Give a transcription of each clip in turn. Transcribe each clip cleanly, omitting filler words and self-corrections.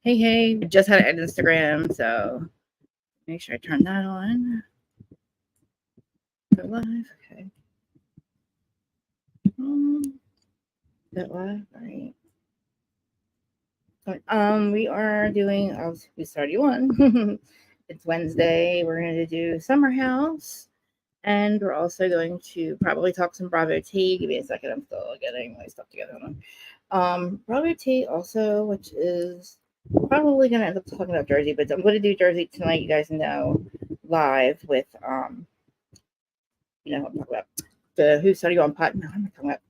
Hey, I just had an Instagram, so make sure I turn that on. Go live, okay. That live, all right. We are doing, we started one. It's Wednesday. We're going to do Summerhouse. And we're also going to probably talk some Bravo tea. Give me a second. I'm still getting my stuff together. Bravo tea also, which is probably going to end up talking about Jersey, but I'm going to do Jersey tonight. You guys know live with, I'm talking about the Who Study on Pot. No, I'm not talking about.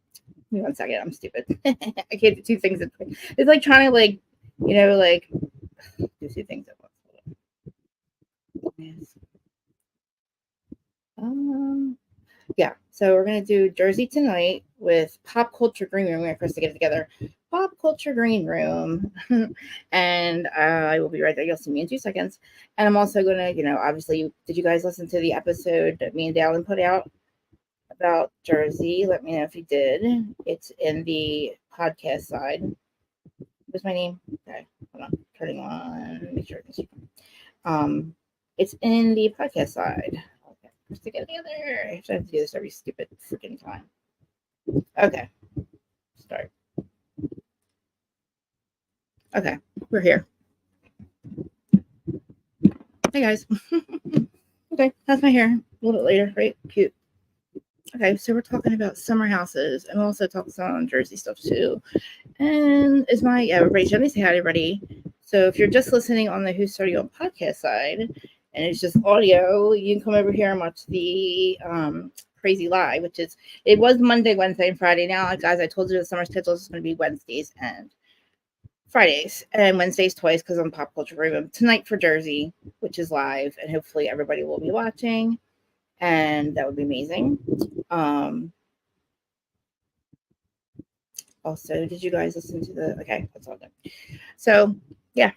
Give me 1 second. I'm stupid. I can't do two things. It's like trying to do two things at once. Yes. Yeah, so we're gonna do Jersey tonight with Pop Culture Green Room. We're going to get it together. Pop Culture Green Room, and I will be right there. You'll see me in 2 seconds. And I'm also gonna, obviously, did you guys listen to the episode that me and Dallin put out about Jersey? Let me know if you did. It's in the podcast side. What's my name? Okay, hold on. Turning on. Make sure it's in the podcast side. To get together. I have to do this every stupid freaking time. Okay. Start. Okay. We're here. Hey guys. Okay. That's my hair. A little bit later, right? Cute. Okay. So we're talking about summer houses and we'll also talk some Jersey stuff too. And is my, everybody, let me say hi to everybody. So if you're just listening on the Who Started You On podcast side, and it's just audio, you can come over here and watch the Crazy Live, which is, it was Monday, Wednesday, and Friday. Now, guys, I told you the summer schedule is going to be Wednesdays and Fridays, and Wednesdays twice because I'm Pop Culture Room. Tonight for Jersey, which is live, and hopefully everybody will be watching, and that would be amazing. Also, did you guys listen to the, okay, that's all good. So, yeah.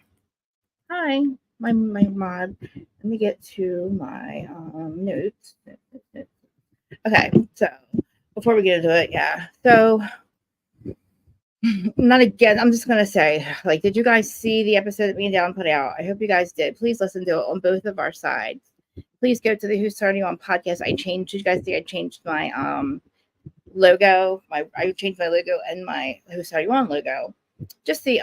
Hi. My mod. Let me get to my notes. Okay, so before we get into it, yeah. So not again. I'm just gonna say, did you guys see the episode that me and Dallin put out? I hope you guys did. Please listen to it on both of our sides. Please go to the Who's Starting On podcast. I changed. You guys see, I changed my logo. I changed my logo and my Who's Starting On logo. Just the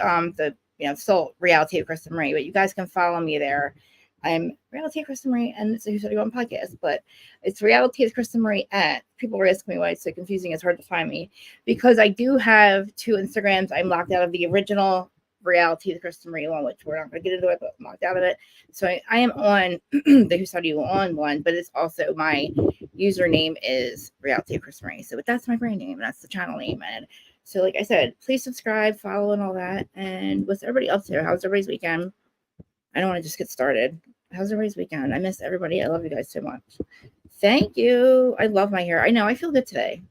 still Reality of Krista Marie, but you guys can follow me there. I'm Reality of Krista Marie, and it's a Who's Starting On podcast, but it's Reality of Krista Marie at. People were asking me why it's so confusing. It's hard to find me because I do have 2 Instagrams. I'm locked out of the original Reality of Krista Marie one, which we're not going to get into it, but I'm locked out of it. So I am on the Who Started You On one, but it's also my username is Reality of Krista Marie. So that's my brand name, and that's the channel name. And so, like I said, please subscribe, follow, and all that. And what's everybody up to? How's everybody's weekend? I don't want to just get started. How's everybody's weekend? I miss everybody. I love you guys so much. Thank you. I love my hair. I know. I feel good today.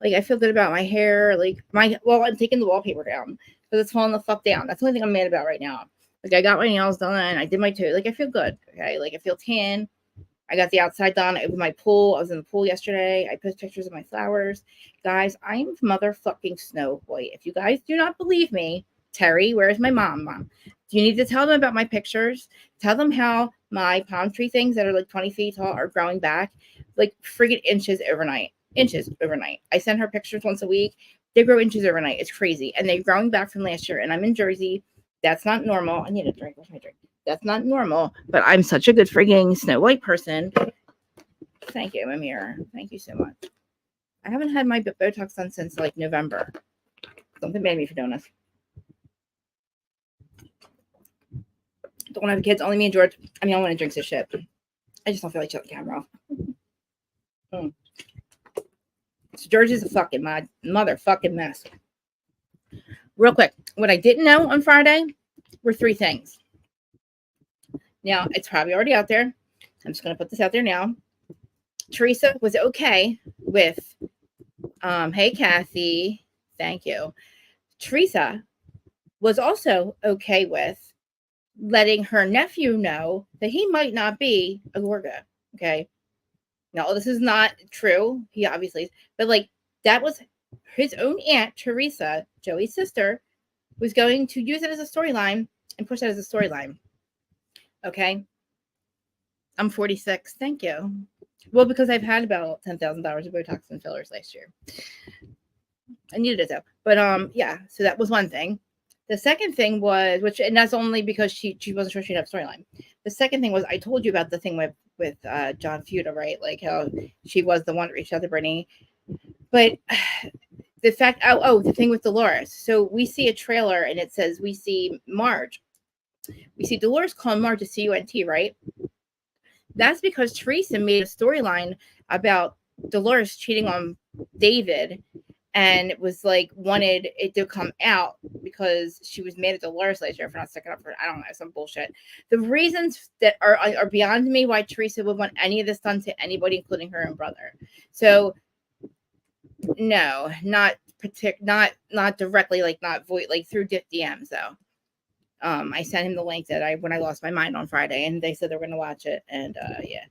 I feel good about my hair. I'm taking the wallpaper down because it's falling the fuck down. That's the only thing I'm mad about right now. I got my nails done. I did my toes. I feel good. Okay. I feel tan. I got the outside done. I opened my pool. I was in the pool yesterday. I posted pictures of my flowers. Guys, I'm motherfucking Snow White. If you guys do not believe me, Terry, where's my mom? You need to tell them about my pictures. Tell them how my palm tree things that are 20 feet tall are growing back friggin' inches overnight. I send her pictures once a week. They grow inches overnight. It's crazy. And they're growing back from last year. And I'm in Jersey. That's not normal. I need a drink. Where's my drink? That's not normal. But I'm such a good friggin' Snow White person. Thank you, Amir. Thank you so much. I haven't had my Botox done since November. Don't mad at me for doing this. Don't have kids. Only me and George. I don't want to drink this shit. I just don't feel like shutting the camera off. So George is a fucking motherfucking mess. Real quick, what I didn't know on Friday were 3 things. Now, it's probably already out there. I'm just going to put this out there now. Teresa was okay with, hey, Kathy. Thank you. Teresa was also okay with letting her nephew know that he might not be a Gorga. Okay. Now, this is not true. He obviously, but that was his own aunt, Teresa, Joey's sister, was going to use it as a storyline and push that as a storyline. Okay. I'm 46. Thank you. Well, because I've had about $10,000 of Botox and fillers last year. I needed it though. But yeah, so that was one thing. The second thing was, and that's only because she wasn't sure she'd have storyline. The second thing was, I told you about the thing with John Fuda, right? Like how she was the one that reached out to Brittany. But the fact, the thing with Dolores. So we see a trailer and it says we see Marge. We see Dolores calling Marge a CUNT, right? That's because Teresa made a storyline about Dolores cheating on David, and it was like wanted it to come out because she was mad at Dolores last year for not sticking up for it. I don't know, some bullshit. The reasons that are beyond me why Teresa would want any of this done to anybody, including her own brother. So no, not directly, like not like through DMs though. I sent him the link that when I lost my mind on Friday, and they said they were going to watch it. And yeah,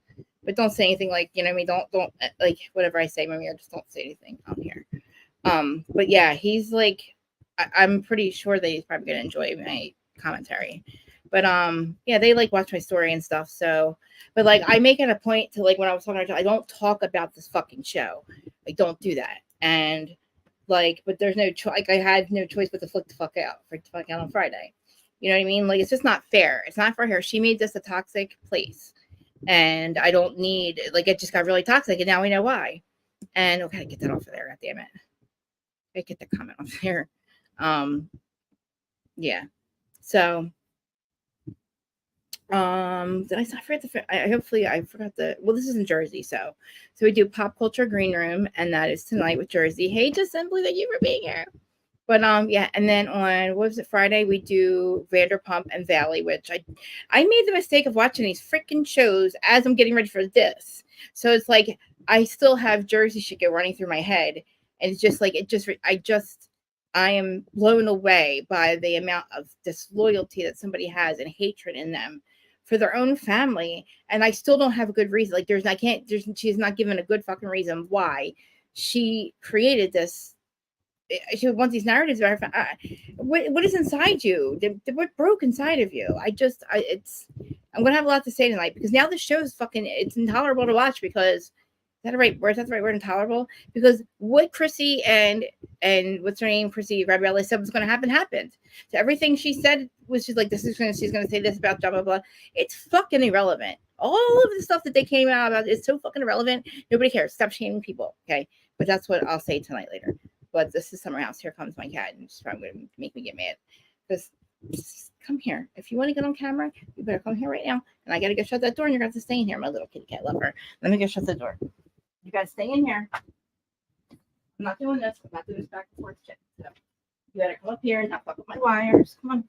but don't say anything like, you know what I mean? Don't like whatever I say, Mimi, just don't say anything on here. But yeah, he's like, I'm pretty sure that he's probably going to enjoy my commentary. But yeah, they like watch my story and stuff. So, but like I make it a point to, like, when I was talking to her, I don't talk about this fucking show. I don't do that. And like, but there's no choice. Like I had no choice but to freak the fuck out on Friday. You know what I mean? Like, it's just not fair. It's not for her. She made this a toxic place. And I don't need, like, it just got really toxic. And now we know why. And okay, get that off of there. God damn it. I get the comment off there. Yeah. So, did I forget I forgot well, this is in Jersey. So we do Pop Culture Green Room. And that is tonight with Jersey. Hey, just simply thank you for being here. But yeah, and then on Friday we do Vanderpump and Valley, which I made the mistake of watching these freaking shows as I'm getting ready for this. So it's like I still have Jersey shit go running through my head, and it's just like I am blown away by the amount of disloyalty that somebody has and hatred in them for their own family, and I still don't have a good reason. Like she's not given a good fucking reason why she created this. She wants these narratives about her. What is inside you? What broke inside of you? I'm gonna have a lot to say tonight, because now the show is it's intolerable to watch. Because is that the right word? Intolerable? Because what Chrissy and what's her name, Chrissy Gabriella, said was going to happened. So everything she said was just like, she's going to say this about blah blah blah. It's fucking irrelevant. All of the stuff that they came out about is so fucking irrelevant. Nobody cares. Stop shaming people, okay? But that's what I'll say tonight later. But this is Summerhouse. Here comes my cat, and it's probably going to make me get mad. Just come here. If you want to get on camera, you better come here right now. And I got to go shut that door, and you're going to have to stay in here, my little kitty cat lover. Let me go shut the door. You guys stay in here. I'm not doing this. I'm not doing this back and forth shit. So you gotta come up here and not fuck with my wires. Come on.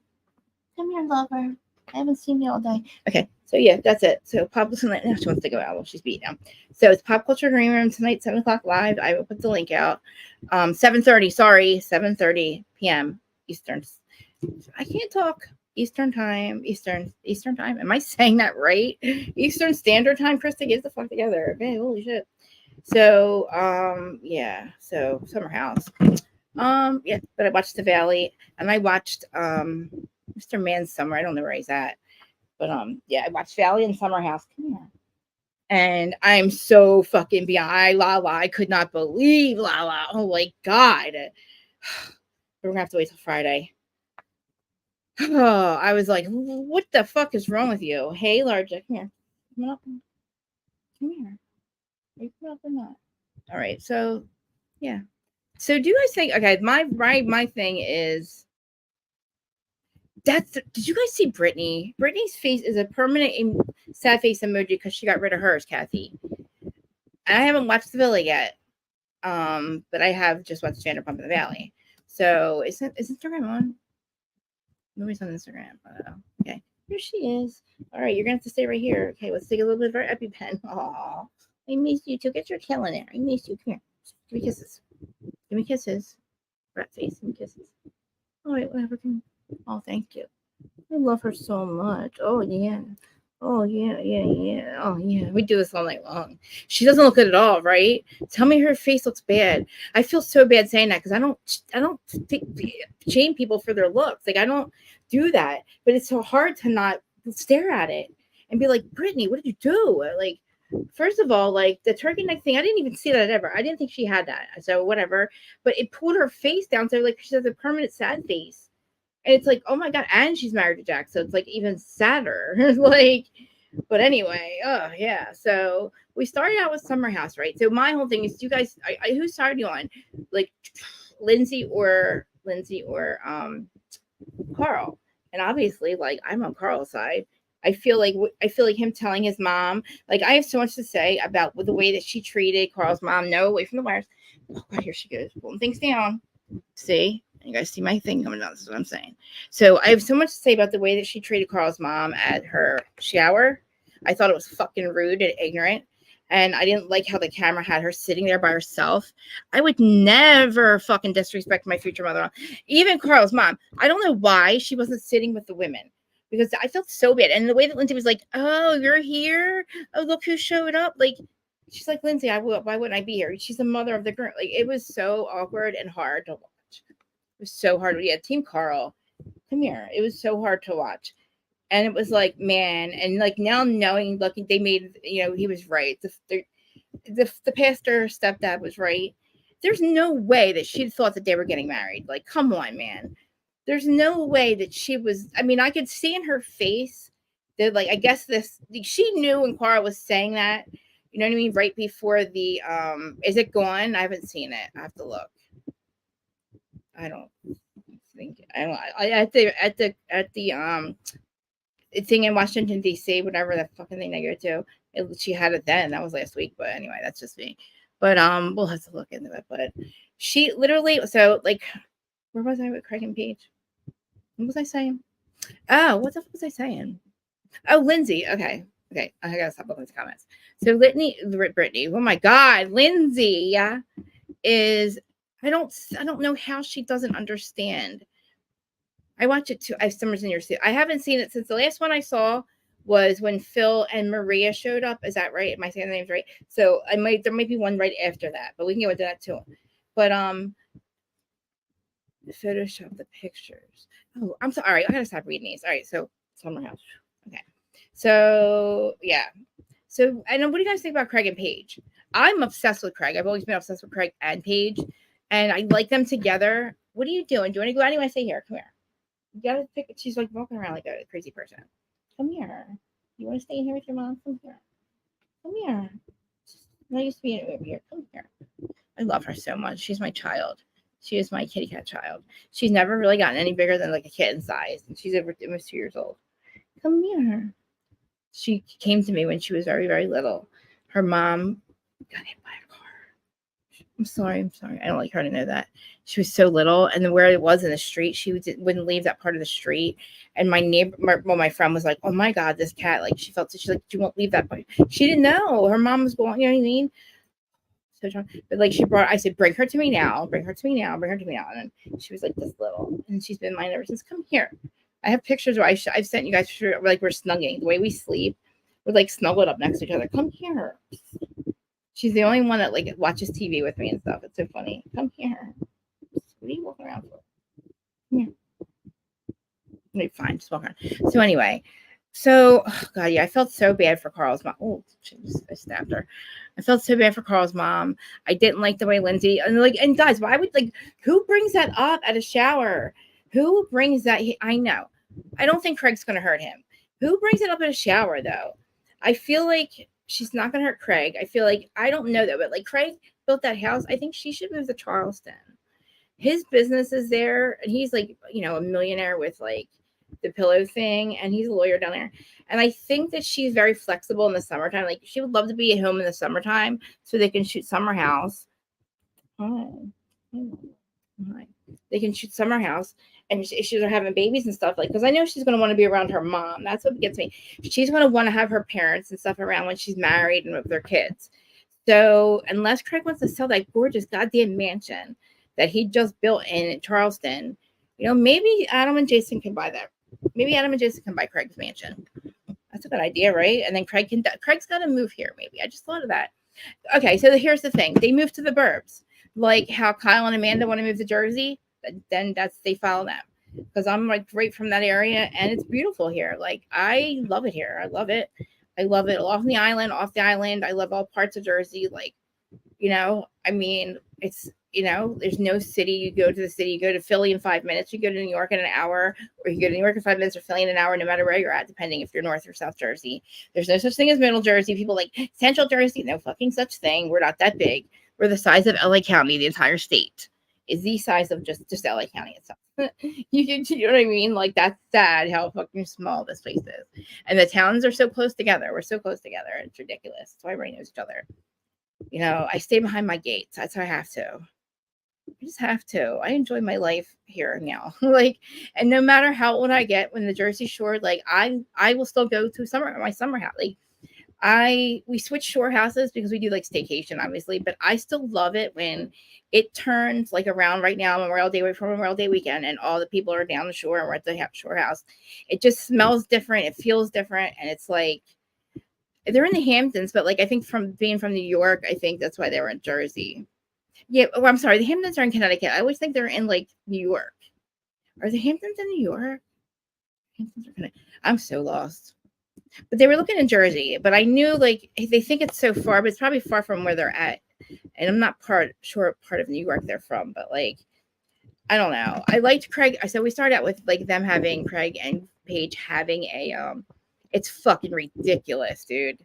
Come here, lover. I haven't seen you all day. Okay, so yeah, that's it. So Pop tonight. Now she wants to go out while she's beat down. So it's Pop Culture Green Room tonight, 7:00 live. I will put the link out. 7:30 p.m. Eastern. I can't talk. Eastern time. Am I saying that right? Eastern Standard Time. Krista, get the fuck together. Okay, holy shit. So yeah. So Summerhouse. Yeah, but I watched The Valley, and I watched Mr. Man's Summer. I don't know where he's at. But yeah, I watched Valley and Summerhouse. Come here. And I'm so fucking beyond I could not believe Lala. Oh my god. We're gonna have to wait till Friday. Oh, I was like, what the fuck is wrong with you? Hey, Larja, come here. Come up. Come here. Are you come up or not? All right, so yeah. So do you guys think, okay, my thing is, did you guys see Brittany? Brittany's face is a permanent sad face emoji because she got rid of hers, Kathy. I haven't watched The Villa yet. But I have just watched Vanderpump in the Valley. So is Instagram on? Nobody's on Instagram. Okay. Here she is. All right, you're gonna have to stay right here. Okay, let's take a little bit of our EpiPen. Aw. I miss you too. Get your tail in there. I miss you. Come here. Give me kisses. Give me kisses. Rat face. Give me kisses. All right, whatever. Oh, thank you. I love her so much. Oh, yeah. Oh, yeah. Oh, yeah. We do this all night long. She doesn't look good at all, right? Tell me her face looks bad. I feel so bad saying that because I don't shame people for their looks. Like, I don't do that, but it's so hard to not stare at it and be like, Brittany, what did you do? Like, first of all, like the turkey neck thing, I didn't even see that ever. I didn't think she had that. So whatever. But it pulled her face down. So like she has a permanent sad face. And it's like, oh my God. And she's married to Jack. So it's like even sadder. Like, but anyway, oh yeah. So we started out with Summerhouse, right? So my whole thing is, you guys, who started you on? Like Lindsey or Carl. And obviously, like I'm on Carl's side. I feel like him telling his mom, like I have so much to say about the way that she treated Carl's mom. No, away from the wires. Oh God, here she goes, pulling things down. See, you guys see my thing coming down. This is what I'm saying. So I have so much to say about the way that she treated Carl's mom at her shower. I thought it was fucking rude and ignorant. And I didn't like how the camera had her sitting there by herself. I would never fucking disrespect my future mother. Even Carl's mom. I don't know why she wasn't sitting with the women, because I felt so bad. And the way that Lindsey was like, oh, you're here? Oh, look who showed up. Like, she's like, Lindsey, why wouldn't I be here? She's the mother of the group. Like, it was so awkward and hard to watch. It was so hard. Yeah, Team Carl, come here. It was so hard to watch. And it was like, man, and like now knowing, look, they made, he was right. The pastor stepdad was right. There's no way that she thought that they were getting married. Like, come on, man. There's no way that she was. I mean, I could see in her face that, like, I guess she knew when Carl was saying that, you know what I mean? Right before the, is it gone? I haven't seen it. I have to look. I don't think, at the thing in Washington, D.C., whatever that fucking thing they go to. She had it then. That was last week. But anyway, that's just me. But we'll have to look into it. But she literally, so like, where was I with Craig and Paige? What was I saying? Oh, what the fuck was I saying? Oh, Lindsey. Okay. I gotta stop looking at the comments. So Brittany. Oh my God, Lindsey is. I don't know how she doesn't understand. I watch it too. I have Summers in Your Suit. I haven't seen it since the last one I saw was when Phil and Maria showed up. Is that right? Am I saying the names right? So there might be one right after that, but we can go into that too. But Photoshop the pictures. Oh, I'm sorry. All right, I gotta stop reading these. All right, so Summerhouse. Okay. So yeah. So I know, what do you guys think about Craig and Paige? I'm obsessed with Craig. I've always been obsessed with Craig and Paige, and I like them together. What are you doing? Do you want to go anyway? Stay here. Come here. You gotta pick. She's like walking around like a crazy person. Come here. You want to stay in here with your mom? Come here. Come here. I used to be over here. Come here. I love her so much. She's my child. She is my kitty cat child. She's never really gotten any bigger than like a kitten size. And she's almost 2 years old. Come here. She came to me when she was very, very little. Her mom got hit by a car. I'm sorry. I don't like her to know that. She was so little, and then where it was in the street, she wouldn't leave that part of the street. And my friend was like, "Oh my God, this cat!" Like she's like, "You won't leave that part." She didn't know her mom was going. You know what I mean? So, but like I said, bring her to me now. Bring her to me now. And she was like this little, and she's been mine ever since. Come here. I have pictures where I've sent you guys. Like we're snuggling. The way we sleep, we're like snuggled up next to each other. Come here. She's the only one that like watches TV with me and stuff. It's so funny. Come here. What are you walking around for? Come here. Okay, fine. Just walk around. So anyway, oh God, yeah, I felt so bad for Carl's mom. Oh, I stabbed her. I felt so bad for Carl's mom. I didn't like the way Lindsey and guys, why would who brings that up at a shower? Who brings that? I know. I don't think Craig's gonna hurt him. Who brings it up in a shower though? I feel like she's not gonna hurt Craig. I feel like, I don't know though, but like Craig built that house. I think she should move to Charleston. His business is there, and he's like, a millionaire with like the pillow thing, and he's a lawyer down there. And I think that she's very flexible in the summertime. Like she would love to be at home in the summertime so they can shoot Summerhouse. They can shoot Summerhouse, and she's having babies and stuff, like, because I know she's going to want to be around her mom. That's what gets me. She's going to want to have her parents and stuff around when she's married and with their kids. So unless Craig wants to sell that gorgeous goddamn mansion that he just built in Charleston, maybe Adam and Jason can buy that. Maybe Adam and Jason can buy Craig's mansion. That's a good idea, right? And then Craig's got to move here, maybe. I just thought of that. Okay, so here's the thing. They moved to the burbs. Like how Kyle and Amanda want to move to Jersey, then they follow them. because I'm like right from that area, and it's beautiful here. Like I love it here. I love it. I love it off the island, off the island. I love all parts of Jersey. Like, I mean, it's, there's no city. You go to the city, you go to Philly in 5 minutes, you go to New York in an hour, or you go to New York in 5 minutes or Philly in an hour, no matter where you're at, depending if you're North or South Jersey. There's no such thing as Middle Jersey. People like Central Jersey, no fucking such thing. We're not that big. We're the size of LA County. The entire state is the size of just LA County itself. You know what I mean? Like, that's sad how fucking small this place is. And the towns are so close together. We're so close together. It's ridiculous. That's why everybody knows each other. I stay behind my gates. That's how I have to. I just have to. I enjoy my life here now. Like, and no matter how old I get, when the Jersey Shore, like, I will still go to my summer house. Like, we switch shore houses because we do like staycation, obviously, but I still love it when it turns like around right now, Memorial Day, from Memorial Day weekend, and all the people are down the shore and we're at the shore house. It just smells different. It feels different. And it's like, they're in the Hamptons, but like, I think from being from New York, I think that's why they were in Jersey. Yeah. Oh, I'm sorry. The Hamptons are in Connecticut. I always think they're in like New York. Are the Hamptons in New York? Hamptons are Connecticut. I'm so lost. But they were looking in Jersey, but I knew like they think it's so far, but it's probably far from where they're at. And I'm not sure part of New York they're from, but like, I don't know. I liked Craig. So we started out with like them having Craig and Paige having a it's fucking ridiculous, dude.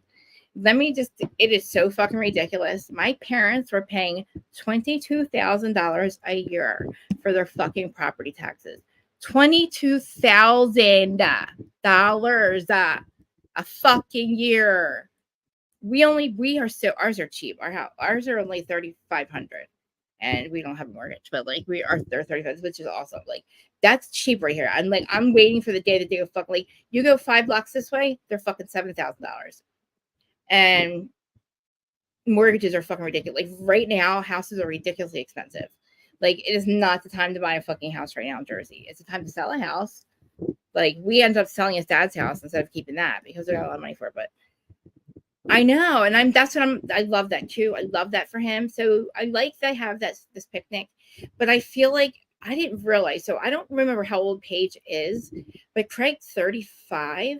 It is so fucking ridiculous. My parents were paying $22,000 a year for their fucking property taxes. $22,000 a fucking year. Ours are cheap. Ours are only $3,500, and we don't have a mortgage, but like they're 35, which is awesome. Like, that's cheap right here. I'm waiting for the day that they go fuck, like, you go 5 blocks this way, they're fucking $7,000, and mortgages are fucking ridiculous. Like, right now, houses are ridiculously expensive. Like, it is not the time to buy a fucking house right now in Jersey. It's the time to sell a house. Like, we ended up selling his dad's house instead of keeping that because we got a lot of money for it. But I know, and I love that too. I love that for him. So I like that I have this picnic, but I feel like I didn't realize. So I don't remember how old Paige is, but Craig's 35.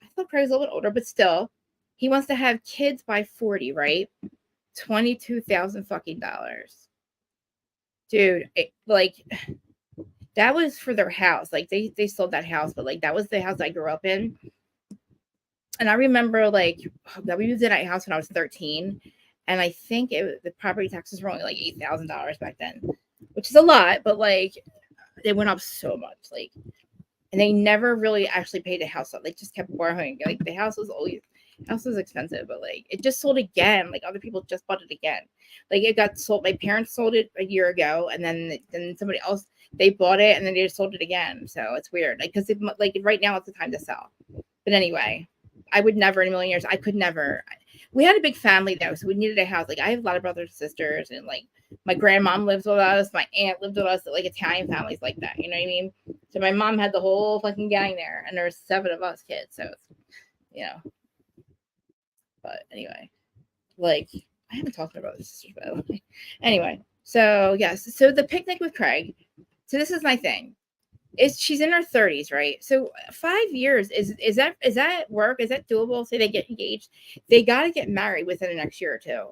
I thought Craig was a little bit older, but still, he wants to have kids by 40, right? $22,000 fucking dollars, dude. That was for their house. Like, they sold that house, but like, that was the house I grew up in. And I remember like that we moved in that house when I was 13, and I think the property taxes were only like $8,000 back then, which is a lot, but like, they went up so much. Like, and they never really actually paid the house up. They just kept borrowing. Like, the house was expensive, but like, it just sold again. Like, other people just bought it again. Like, it got sold. My parents sold it a year ago, and then somebody else, they bought it, and then they just sold it again. So it's weird. Like, because like right now it's the time to sell. But anyway, I would never in a million years. I could never. We had a big family though, so we needed a house. Like, I have a lot of brothers and sisters, and like, my grandmom lives with us. My aunt lived with us. Like, Italian families like that. You know what I mean? So my mom had the whole fucking gang there, and there's 7 of us kids. So, But anyway, like, I haven't talked about this sisters, by the way. Anyway, so yes, so the picnic with Craig. So this is my thing. She's in her 30s, right? So 5 years is that work? Is that doable? Say they get engaged, they got to get married within the next year or two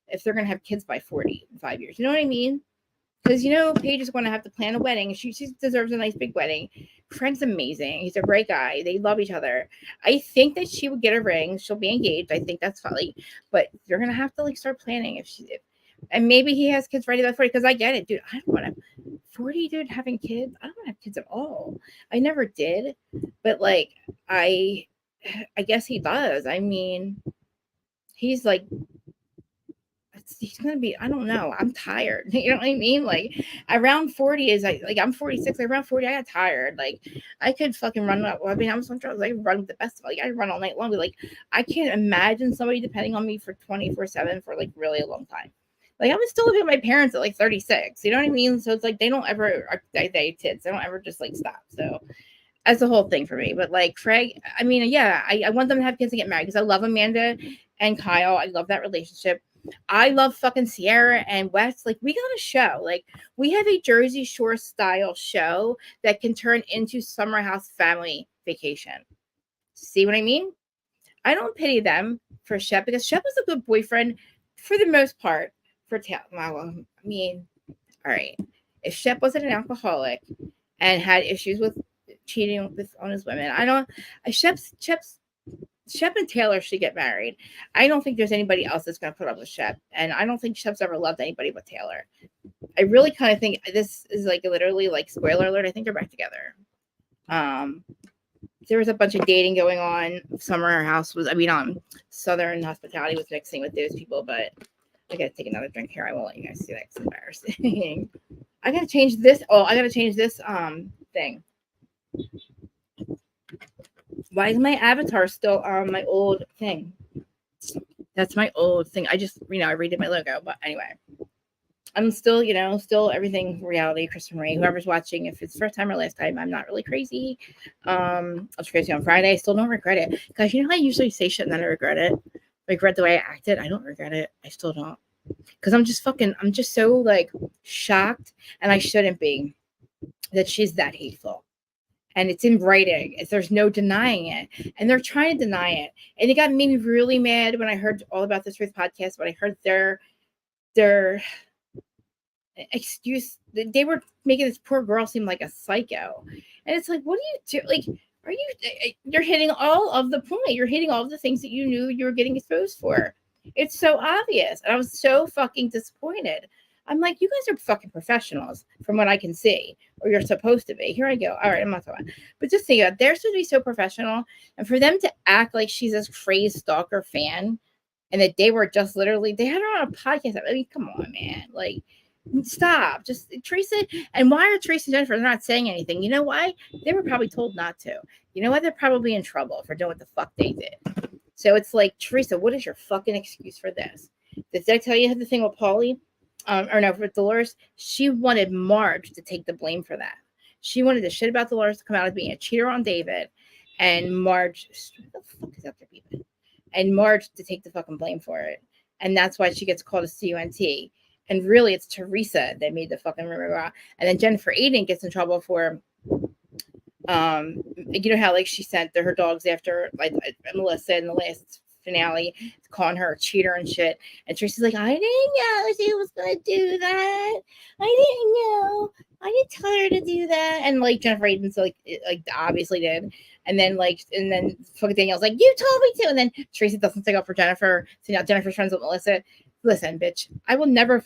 if they're gonna have kids by 40 in 5 years. You know what I mean? Because Paige is going to have to plan a wedding. She deserves a nice big wedding. Craig's amazing. He's a great guy. They love each other. I think that she would get a ring. She'll be engaged. I think that's funny. But they're gonna have to like start planning and maybe he has kids right about 40. Because I get it, dude. I don't want to 40, dude, having kids. I don't want to have kids at all. I never did. But like, I guess he does. I mean, he's like, he's gonna be, I don't know, I'm tired. You know what I mean? Like, around 40 is like I'm 46. Like, around 40, I got tired. Like, I could fucking run up. I mean, I'm so drugs. I run the best. Like, I run all night long. But like, I can't imagine somebody depending on me for 24/7 for like really a long time. Like, I was still living with my parents at like 36. You know what I mean? So it's like, they don't ever, they kids. They don't ever just like stop. So that's the whole thing for me. But like, Craig, I mean, yeah, I want them to have kids and get married because I love Amanda and Kyle. I love that relationship. I love fucking Sierra and West. Like, we got a show. Like, we have a Jersey Shore style show that can turn into Summerhouse family vacation. See what I mean? I don't pity them for Shep because Shep was a good boyfriend for the most part for Taylor. Well, I mean, all right. If Shep wasn't an alcoholic and had issues with cheating on his women, I don't. Shep and Taylor should get married. I don't think there's anybody else that's going to put up with Shep, and I don't think Shep's ever loved anybody but Taylor. I really kind of think this is like literally like spoiler alert. I think they're back together. There was a bunch of dating going on. Summerhouse was, Southern Hospitality was mixing with those people, but I gotta take another drink here. I won't let you guys see that. It's embarrassing. I gotta change this. Oh, I gotta change this thing. Why is my avatar still on my old thing? That's my old thing. I just, I redid my logo, but anyway. I'm still, still everything reality, Kristen Marie. Whoever's watching, if it's first time or last time, I'm not really crazy. I was crazy on Friday. I still don't regret it. Because you know how I usually say shit and then I regret it? Regret the way I acted. I don't regret it. I still don't. Because I'm just so like shocked, and I shouldn't be, that she's that hateful. And it's in writing. There's no denying it. And they're trying to deny it. And it got me really mad when I heard all about this with Podcsst, when I heard their excuse. They were making this poor girl seem like a psycho. And it's like, what do you do? Like, you're hitting all of the point. You're hitting all of the things that you knew you were getting exposed for. It's so obvious. And I was so fucking disappointed. I'm like, you guys are fucking professionals from what I can see, or you're supposed to be. Here I go. All right, I'm not talking. But just think about it. They're supposed to be so professional. And for them to act like she's this crazy stalker fan, and that they were just literally, they had her on a podcast. I mean, come on, man. Like, stop. Just Teresa. And why are Teresa and Jennifer not saying anything? You know why? They were probably told not to. You know why? They're probably in trouble for doing what the fuck they did. So it's like, Teresa, what is your fucking excuse for this? Did I tell you the thing with Paulie? Or no, with Dolores? She wanted Marge to take the blame for that. She wanted the shit about Dolores to come out as being a cheater on David, and Marge, what the fuck is up there, people? And Marge to take the fucking blame for it. And that's why she gets called a CUNT. And really, it's Teresa that made the fucking rumor. And then Jennifer Aiden gets in trouble for, you know how like she sent her dogs after like Melissa in the last finale, calling her a cheater and shit. And Teresa's like, I didn't know she was gonna do that. I didn't know. I didn't tell her to do that. And like Jennifer Aiden's like obviously did. And then fucking Danielle's like, you told me to. And then Teresa doesn't stick up for Jennifer. So now Jennifer's friends with Melissa. Listen, bitch, I would never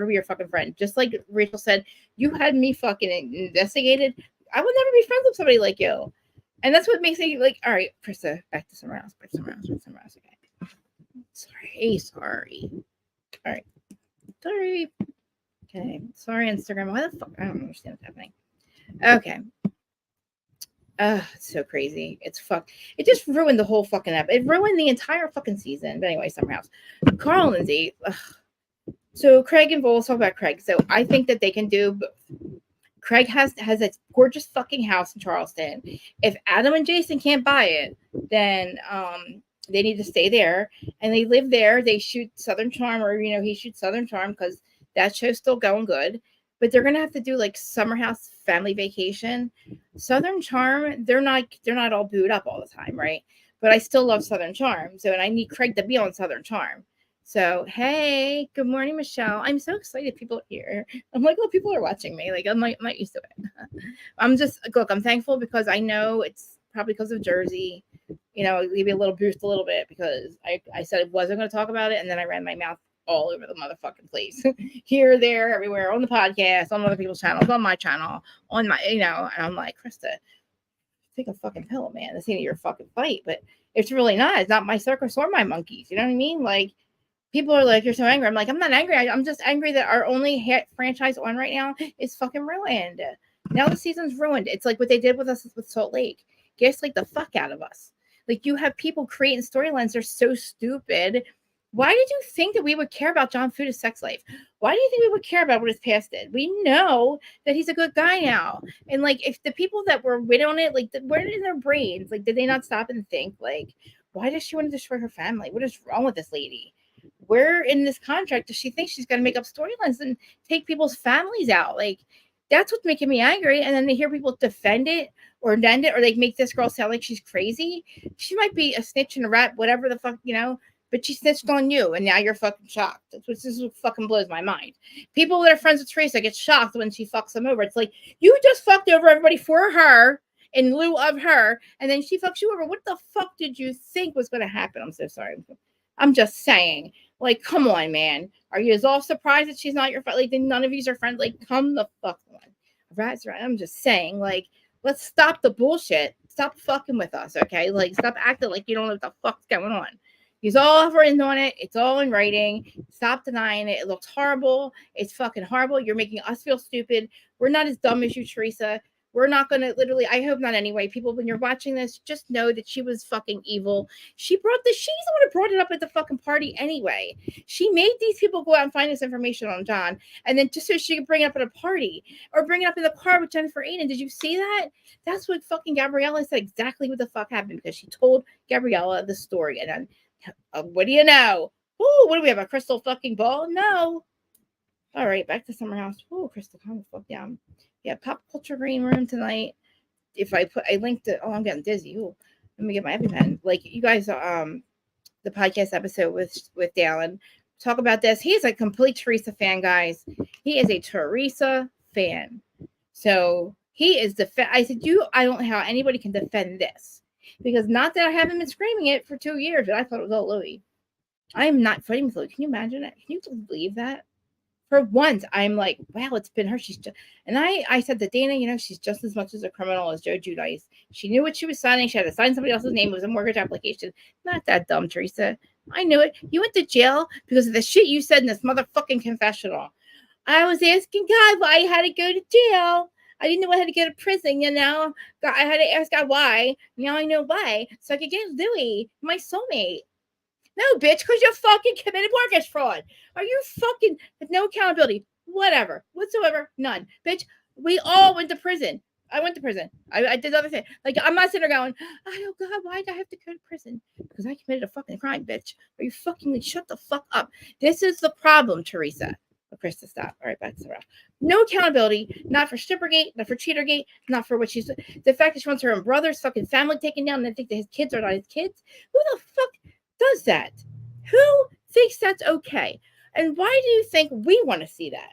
be your fucking friend. Just like Rachel said, you had me fucking investigated. I would never be friends with somebody like you. And that's what makes me like, all right, Krista, back to somewhere else. Okay. Sorry. All right. Sorry. Okay. Sorry, Instagram. Why the fuck? I don't understand what's happening. Okay. It's so crazy. It's fuck. It just ruined the whole fucking app. It ruined the entire fucking season. But anyway, Summerhouse. Carl and Lindsey. So Craig and Vol, let's talk about Craig. So I think that they can do both. Craig has a gorgeous fucking house in Charleston. If Adam and Jason can't buy it, then they need to stay there. And they live there. They shoot Southern Charm, or he shoots Southern Charm because that show's still going good. But they're gonna have to do like Summerhouse family vacation. Southern Charm, they're not all booed up all the time, right? But I still love Southern Charm. So, and I need Craig to be on Southern Charm. So, hey, good morning, Michelle. I'm so excited people are here. I'm like, oh, people are watching me. Like, I'm not used to it. I'm thankful because I know it's probably because of Jersey. Maybe a little boost a little bit because I said I wasn't going to talk about it. And then I ran my mouth all over the motherfucking place. Here, there, everywhere, on the podcast, on other people's channels, on my channel, on my, and I'm like, Krista, take a fucking pill, man. This ain't your fucking fight. But it's really not. It's not my circus or my monkeys. You know what I mean? Like, people are like, you're so angry. I'm like, I'm not angry. I'm just angry that our only franchise on right now is fucking ruined. Now the season's ruined. It's like what they did with us with Salt Lake. Gaslight the fuck out of us. Like, you have people creating storylines. They're so stupid. Why did you think that we would care about John Fuda's sex life? Why do you think we would care about what his past did? We know that he's a good guy now. And like, if the people that were with on it, like, where in their brains, like, did they not stop and think, like, why does she want to destroy her family? What is wrong with this lady? where in this contract does she think she's going to make up storylines and take people's families out? Like, that's what's making me angry. And then to hear people defend it or dend it, or like make this girl sound like she's crazy. She might be a snitch and a rat, whatever the fuck, but she snitched on you, and now you're fucking shocked. This is what fucking blows my mind. People that are friends with Teresa get shocked when she fucks them over. It's like, you just fucked over everybody for her, in lieu of her, and then she fucks you over. What the fuck did you think was going to happen? I'm so sorry. I'm just saying. Like, come on, man. Are you all surprised that she's not your friend? Like, none of you are friends. Like, come the fuck on. Right. I'm just saying, like, let's stop the bullshit. Stop fucking with us, okay? Like, stop acting like you don't know what the fuck's going on. He's all written on it. It's all in writing. Stop denying it. It looks horrible. It's fucking horrible. You're making us feel stupid. We're not as dumb as you, Teresa. We're not going to literally, I hope not anyway. People, when you're watching this, just know that she was fucking evil. She's the one who brought it up at the fucking party anyway. She made these people go out and find this information on John, and then just so she could bring it up at a party or bring it up in the car with Jennifer Aiden. Did you see that? That's what fucking Gabriella said, exactly what the fuck happened, because she told Gabriella the story. And then, what do you know? Oh, what do we have, a crystal fucking ball? No. All right, back to Summerhouse. Oh, Crystal, calm the fuck down. Yeah, pop culture green room tonight. If I linked it, I'm getting dizzy. Ooh, let me get my EpiPen. Like, you guys, the podcast episode with Dallin, talk about this. He's a complete Teresa fan, guys. He is a Teresa fan. So he is I said, I don't know how anybody can defend this, because not that I haven't been screaming it for 2 years, but I thought it was all Louis. I am not fighting with Louis. Can you imagine it? Can you believe that? For once, I'm like, wow, it's been her. She's just, and I said to Dana, she's just as much as a criminal as Joe Giudice. She knew what she was signing. She had to sign somebody else's name. It was a mortgage application. Not that dumb, Teresa. I knew it. You went to jail because of the shit you said in this motherfucking confessional. I was asking God why I had to go to jail. I didn't know I had to go to prison. God, I had to ask God why. Now I know why. So I could get Louis, my soulmate. No, bitch, because you fucking committed mortgage fraud. Are you fucking with no accountability? Whatever. Whatsoever. None. Bitch, we all went to prison. I went to prison. I did other things. Like, I'm not sitting there going, oh, God, why did I have to go to prison? Because I committed a fucking crime, bitch. Are you fucking shut the fuck up? This is the problem, Teresa. Oh, Krista, stop. All right, back to the round. No accountability. Not for Strippergate, not for Cheatergate, not for what she's... The fact that she wants her own brother's fucking family taken down and then think that his kids are not his kids. Who the fuck does that? Who thinks that's okay? And why do you think we want to see that?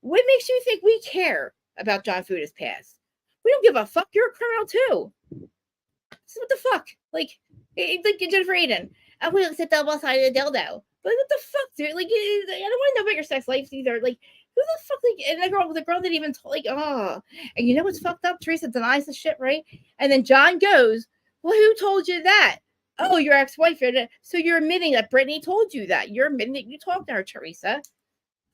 What makes you think we care about John Fuda's past? We don't give a fuck. You're a criminal too. So what the fuck? Like Jennifer Aiden. I will sit double-sided dildo. But what the fuck, dude? Like, I don't want to know about your sex life either. Like, who the fuck? Like, and the girl that even told, like, oh. And you know what's fucked up? Teresa denies the shit, right? And then John goes, well, who told you that? Oh, your ex-wife. So you're admitting that Brittany told you that. You're admitting that you talked to her, Teresa.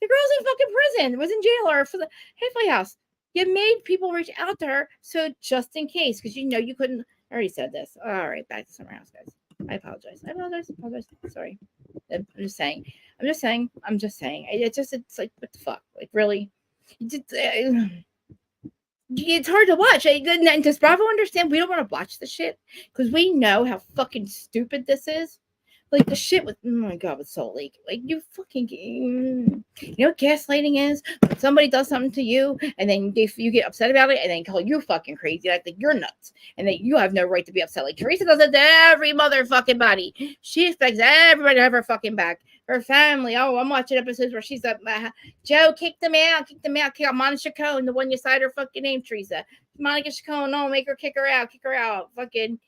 The girl's in fucking prison. Was in jail or for the halfway house. You made people reach out to her, so just in case, because you couldn't. I already said this. All right, back to Summerhouse, guys. I apologize. Sorry. I'm just saying. It's like, what the fuck? Like, really? It's hard to watch. And does Bravo understand we don't want to watch the shit? Because we know how fucking stupid this is. Like, the shit with, oh my God, with Salt Lake. Like, you fucking, you know what gaslighting is? When somebody does something to you, and then you get upset about it, and then call you fucking crazy, like you're nuts, and that you have no right to be upset. Like, Teresa does it to every motherfucking body. She expects everybody to have her fucking back. Her family. Oh, I'm watching episodes where she's like, Joe, kick them out. Kick out Monica Chacon, the one you cited her fucking name, Teresa. Monica Chacon, no, make her kick her out. Fucking.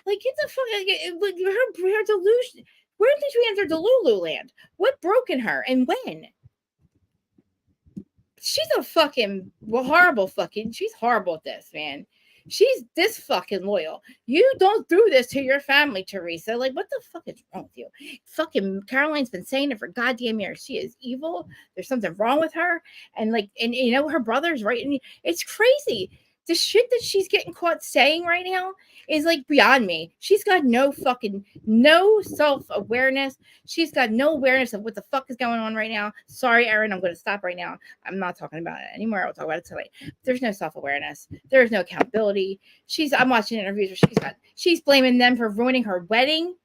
Like, it's a fucking, her delusion. Where did we enter Delulu land? What broke in her and when? She's a fucking horrible fucking, she's horrible at this, man. She's this fucking loyal. You don't do this to your family, Teresa. Like, what the fuck is wrong with you? Fucking Caroline's been saying it for goddamn years. She is evil. There's something wrong with her. And like, and her brother's right. And it's crazy. The shit that she's getting caught saying right now is like beyond me. She's got no self-awareness. She's got no awareness of what the fuck is going on right now. Sorry, Erin, I'm going to stop right now. I'm not talking about it anymore. I'll talk about it tonight. There's no self-awareness. There's no accountability. I'm watching interviews where she's blaming them for ruining her wedding.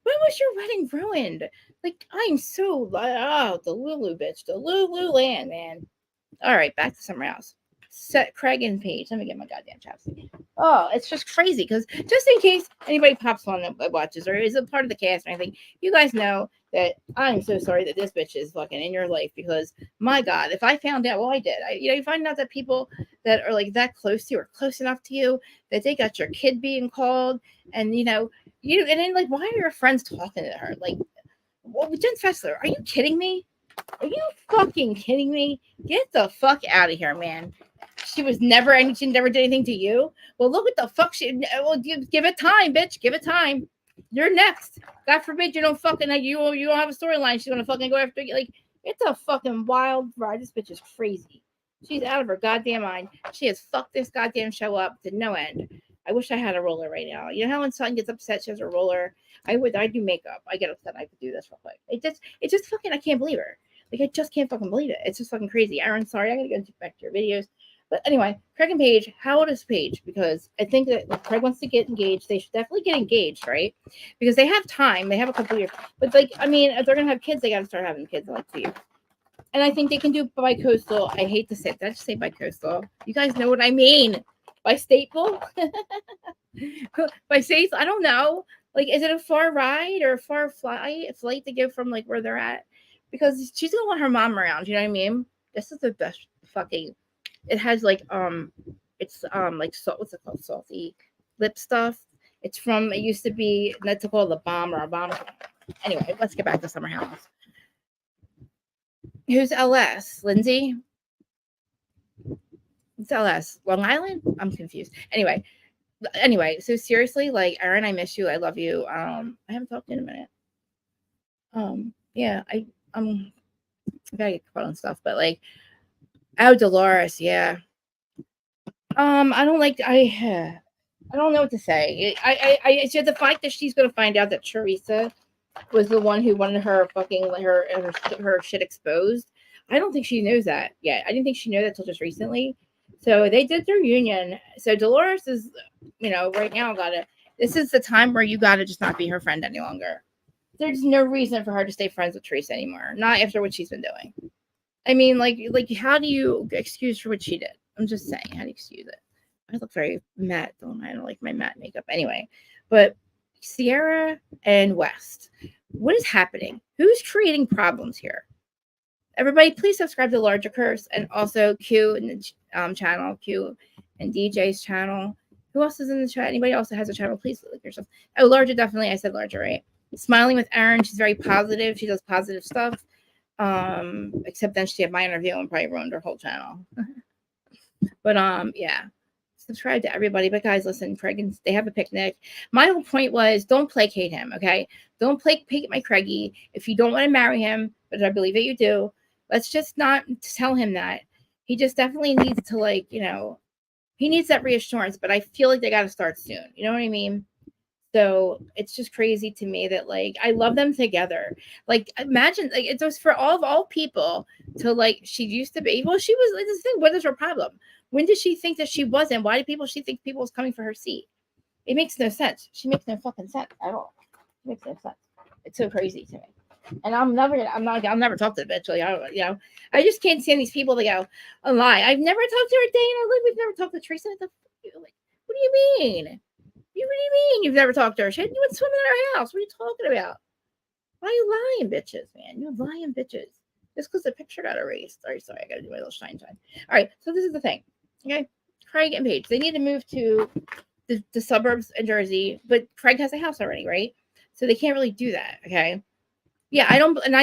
When was your wedding ruined? Like, I'm so, the Lulu bitch, the Lulu land, man. All right, back to Summerhouse. Set Craig and Paige. Let me get my goddamn chapstick. Oh, it's just crazy because just in case anybody pops on and watches or is a part of the cast or anything, you guys know that I'm so sorry that this bitch is fucking in your life because my God, if I found out, well, I did. You find out that people that are like that close to you or close enough to you that they got your kid being called, and and then like, why are your friends talking to her? Like, well, Jen Fessler, are you kidding me? Are you fucking kidding me? Get the fuck out of here, man. She never did anything to you. Well, look what the fuck well, give it time, bitch. Give it time. You're next. God forbid you don't fucking, you don't have a storyline. She's gonna fucking go after you. Like, it's a fucking wild ride. This bitch is crazy. She's out of her goddamn mind. She has fucked this goddamn show up to no end. I wish I had a roller right now. You know how when someone gets upset, she has a roller? I do makeup. I get upset. I could do this real quick. It just fucking, I can't believe her. Like, I just can't fucking believe it. It's just fucking crazy. Aaron, sorry, I gotta go back to your videos. But anyway, Craig and Paige, how old is Paige? Because I think that if Craig wants to get engaged, they should definitely get engaged, right? Because they have time. They have a couple years. But, like, I mean, if they're going to have kids, they got to start having kids in like 2 years. And I think they can do bi-coastal. I hate to say it. Did I just say bi-coastal? You guys know what I mean. Bi-stateful? Bi-states? I don't know. Like, is it a far ride or a far flight to go from, like, where they're at? Because she's going to want her mom around. You know what I mean? This is the best fucking... It has like it's like salt. What's it called? Salty lip stuff. It used to be that's called the bomb or a bomb. Anyway, let's get back to Summerhouse. Who's LS? Lindsey? It's LS. Long Island? I'm confused. Anyway, so seriously, like, Aaron, I miss you. I love you. I haven't talked in a minute. Yeah, I gotta get caught on stuff, but like, oh, Dolores, yeah. I don't like. I don't know what to say. It's just the fact that she's gonna find out that Teresa was the one who wanted her fucking her shit exposed. I don't think she knows that yet. I didn't think she knew that till just recently. So they did their union. So Dolores is, right now this is the time where you gotta just not be her friend any longer. There's no reason for her to stay friends with Teresa anymore. Not after what she's been doing. I mean, like, how do you excuse for what she did? I'm just saying, how do you excuse it? I look very matte, don't I? I don't like my matte makeup anyway. But Sierra and West, what is happening? Who's creating problems here? Everybody, please subscribe to Larger Curse and also Q and the channel, Q and DJ's channel. Who else is in the chat? Anybody else that has a channel? Please look yourself. Oh, Larger, definitely. I said Larger, right? Smiling with Erin. She's very positive. She does positive stuff. Except then she had my interview and probably ruined her whole channel. But yeah, subscribe to everybody. But guys, listen, Craig and they have a picnic. My whole point was don't placate him, okay? Don't placate my Craigie. If you don't want to marry him, but I believe that you do, let's just not tell him that. He just definitely needs to, like, he needs that reassurance. But I feel like they got to start soon. You know what I mean? So it's just crazy to me that, like, I love them together. Like, imagine, like, it was for all people to, like, she used to be. Well, she was, like, this thing. What is her problem? When did she think that she wasn't? Why did she think people was coming for her seat? It makes no sense. She makes no fucking sense at all. It makes no sense. It's so crazy to me. And I'll never talk to the bitch. Like, I just can't stand these people that go a lie. I've never talked to her a day in her life. We've never talked to Teresa. Like, what do you mean? What do you mean you've never talked to her? She hadn't even swim in her house. What are you talking about? Why are you lying, bitches, man? You're lying, bitches. Just because the picture got erased. Sorry, I got to do my little shine. All right, so this is the thing. Okay, Craig and Paige, they need to move to the suburbs in Jersey, but Craig has a house already, right? So they can't really do that, okay? Yeah,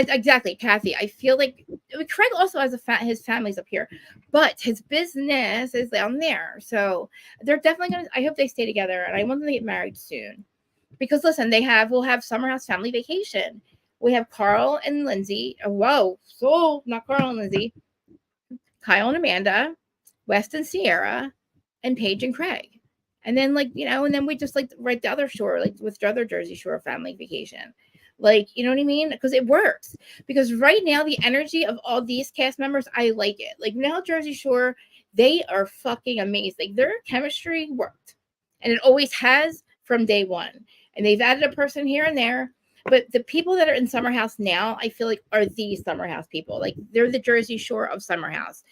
exactly, Kathy. I feel like Craig also has his family's up here, but his business is down there. So they're definitely gonna. I hope they stay together, and I want them to get married soon. Because listen, we'll have Summerhouse family vacation. We have Carl and Lindsey. Not Carl and Lindsey. Kyle and Amanda, West and Sierra, and Paige and Craig. And then, like, and then we just, like, right the other shore, like with the other Jersey Shore family vacation. Like, you know what I mean? Because it works. Because right now, the energy of all these cast members, I like it. Like, now Jersey Shore, they are fucking amazing. Their chemistry worked. And it always has from day one. And they've added a person here and there. But the people that are in Summerhouse now, I feel like are the Summerhouse people. Like they're the Jersey Shore of Summerhouse.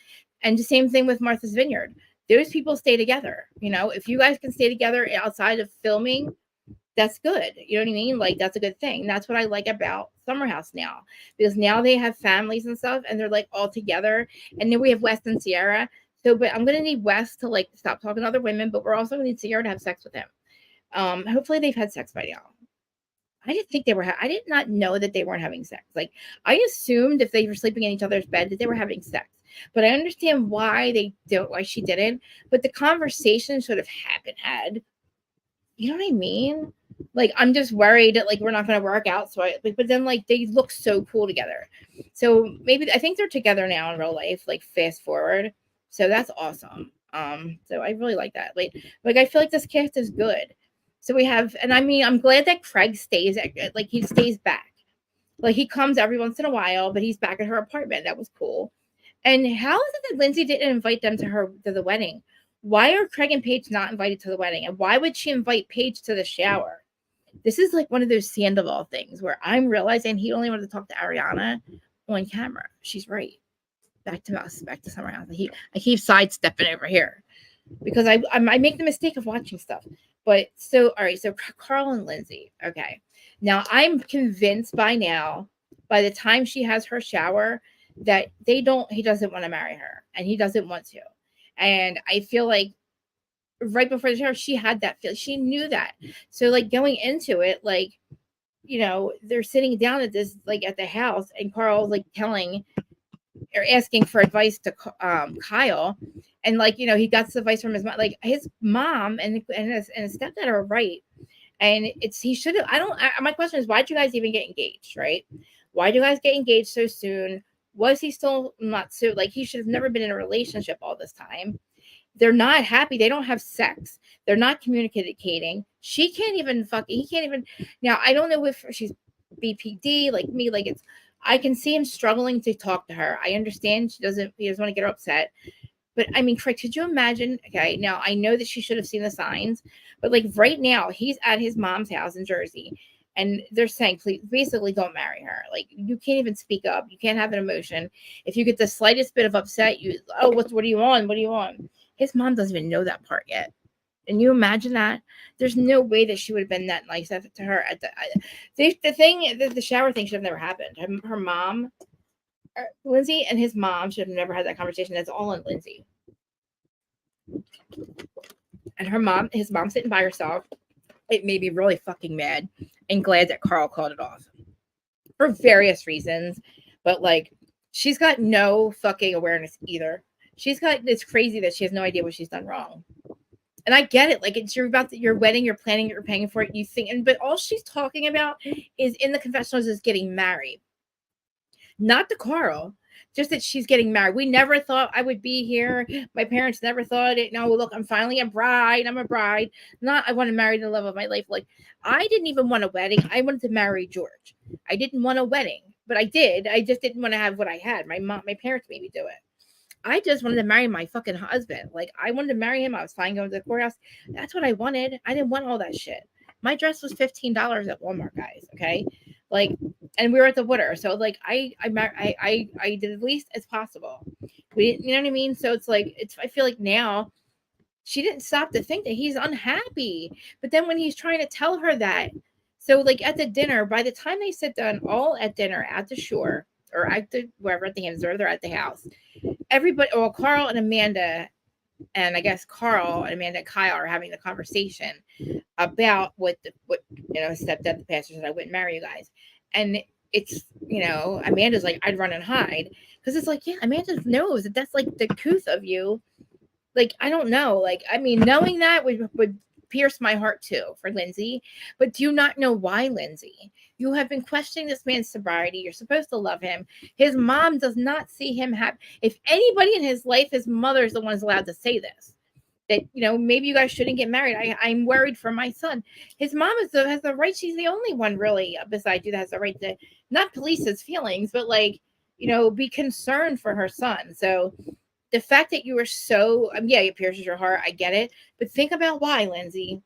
And the same thing with Martha's Vineyard. Those people stay together. You know, if you guys can stay together outside of filming, that's good. You know what I mean? Like that's a good thing. That's what I like about Summerhouse now, because now they have families and stuff and they're like all together. And then we have West and Sierra. So, but I'm gonna need West to like stop talking to other women, but we're also gonna need Sierra to have sex with him. Hopefully they've had sex by now. I didn't think they were. I did not know that they weren't having sex. Like I assumed if they were sleeping in each other's bed that they were having sex. But I understand why they don't. Why she didn't. But the conversation should have had. You know what I mean? Like I'm just worried that like we're not going to work out. So but then like they look so cool together. So maybe I think they're together now in real life. Like fast forward. So that's awesome. So I really like that. Like I feel like this cast is good. So we have, and I mean, I'm glad that Craig stays like he stays back. Like he comes every once in a while, but he's back at her apartment. That was cool. And how is it that Lindsey didn't invite them to the wedding? Why are Craig and Paige not invited to the wedding? And why would she invite Paige to the shower? This is like one of those Sandoval things where I'm realizing he only wanted to talk to Ariana on camera. She's right. Back to us, back to Summerhouse. I keep sidestepping over here because I make the mistake of watching stuff. But so, all right, so Carl and Lindsey. Okay. Now I'm convinced by the time she has her shower, that he doesn't want to marry her and he doesn't want to. And I feel like right before the shower, she had that feel. She knew that. So like going into it, like, you know, they're sitting down at this, like at the house and Carl's like telling or asking for advice to Kyle. And like, you know, he got this advice from his mom and his stepdad are right. And he should have, my question is, why'd you guys even get engaged, right? Why'd you guys get engaged so soon? Was he still not so, like, he should have never been in a relationship all this time. They're not happy. They don't have sex. They're not communicating. He can't even, now I don't know if she's BPD like me, like I can see him struggling to talk to her. I understand he doesn't want to get her upset. But I mean, Craig, could you imagine? Okay, now I know that she should have seen the signs, but like right now, he's at his mom's house in Jersey, and they're saying, please, basically, don't marry her. Like you can't even speak up. You can't have an emotion. If you get the slightest bit of upset, what are you on? What are you on? His mom doesn't even know that part yet. And you imagine that? There's no way that she would have been that nice to her at the shower thing should have never happened. Her mom, Lindsey and his mom should have never had that conversation. That's all on Lindsey. And his mom sitting by herself. It made me really fucking mad and glad that Carl called it off for various reasons. But like, she's got no fucking awareness either. It's crazy that she has no idea what she's done wrong. And I get it. Like it's your wedding, you're planning, you're paying for it. You think, but all she's talking about is in the confessionals is getting married. Not to Carl, just that she's getting married. We never thought I would be here. My parents never thought it. No, look, I'm finally a bride. I'm a bride. Not I want to marry the love of my life. Like I didn't even want a wedding. I wanted to marry George. I didn't want a wedding, but I did. I just didn't want to have what I had. My parents made me do it. I just wanted to marry my fucking husband. Like I wanted to marry him. I was fine going to the courthouse. That's what I wanted. I didn't want all that shit. My dress was $15 at Walmart, guys. Okay. Like, and we were at the water. So like I did as least as possible. We didn't, you know what I mean? So it's like, I feel like now she didn't stop to think that he's unhappy. But then when he's trying to tell her that, so like at the dinner, by the time they sit down all at dinner at the shore or at the, wherever at the Hamptons, or they're at the house, everybody, well, Carl and Amanda, and I guess Carl and Amanda and Kyle are having the conversation about what stepdad, the pastor said, I wouldn't marry you guys. And it's, Amanda's like, I'd run and hide. Because it's like, yeah, Amanda knows that that's like the couth of you. Like, I don't know. Like, I mean, knowing that would pierce my heart too for Lindsey. But do you not know why, Lindsey? You have been questioning this man's sobriety. You're supposed to love him. His mom does not see him happy. If anybody in his life, his mother is the one who's allowed to say this. That, maybe you guys shouldn't get married. I'm worried for my son. His mom has the right. She's the only one really besides you that has the right to not police his feelings, but like, be concerned for her son. So the fact that you were so, yeah, it pierces your heart. I get it. But think about why, Lindsey.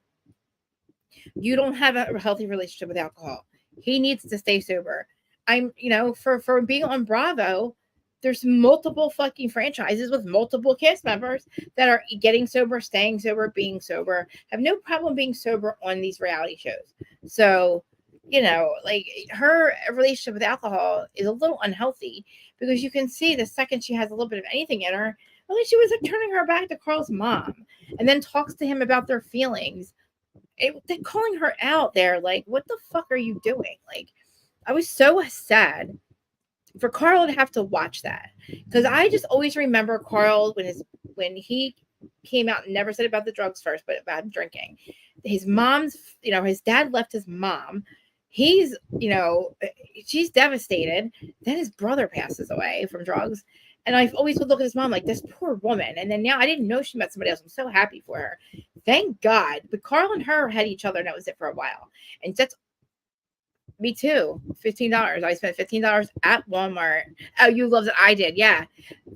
You don't have a healthy relationship with alcohol. He needs to stay sober. For being on Bravo, there's multiple fucking franchises with multiple cast members that are getting sober, staying sober, being sober, have no problem being sober on these reality shows. So, like her relationship with alcohol is a little unhealthy because you can see the second she has a little bit of anything in her, at least she was like turning her back to Carl's mom and then talks to him about their feelings. They're calling her out there. Like, what the fuck are you doing? Like, I was so sad for Carl to have to watch that because I just always remember Carl when he came out and never said about the drugs first, but about drinking. His mom's, his dad left his mom. He's, she's devastated. Then his brother passes away from drugs. And I always would look at his mom like, this poor woman. And then now I didn't know she met somebody else. I'm so happy for her. Thank God. But Carl and her had each other, and that was it for a while. And that's me too. $15. I spent $15 at Walmart. Oh, you loved it. I did. Yeah.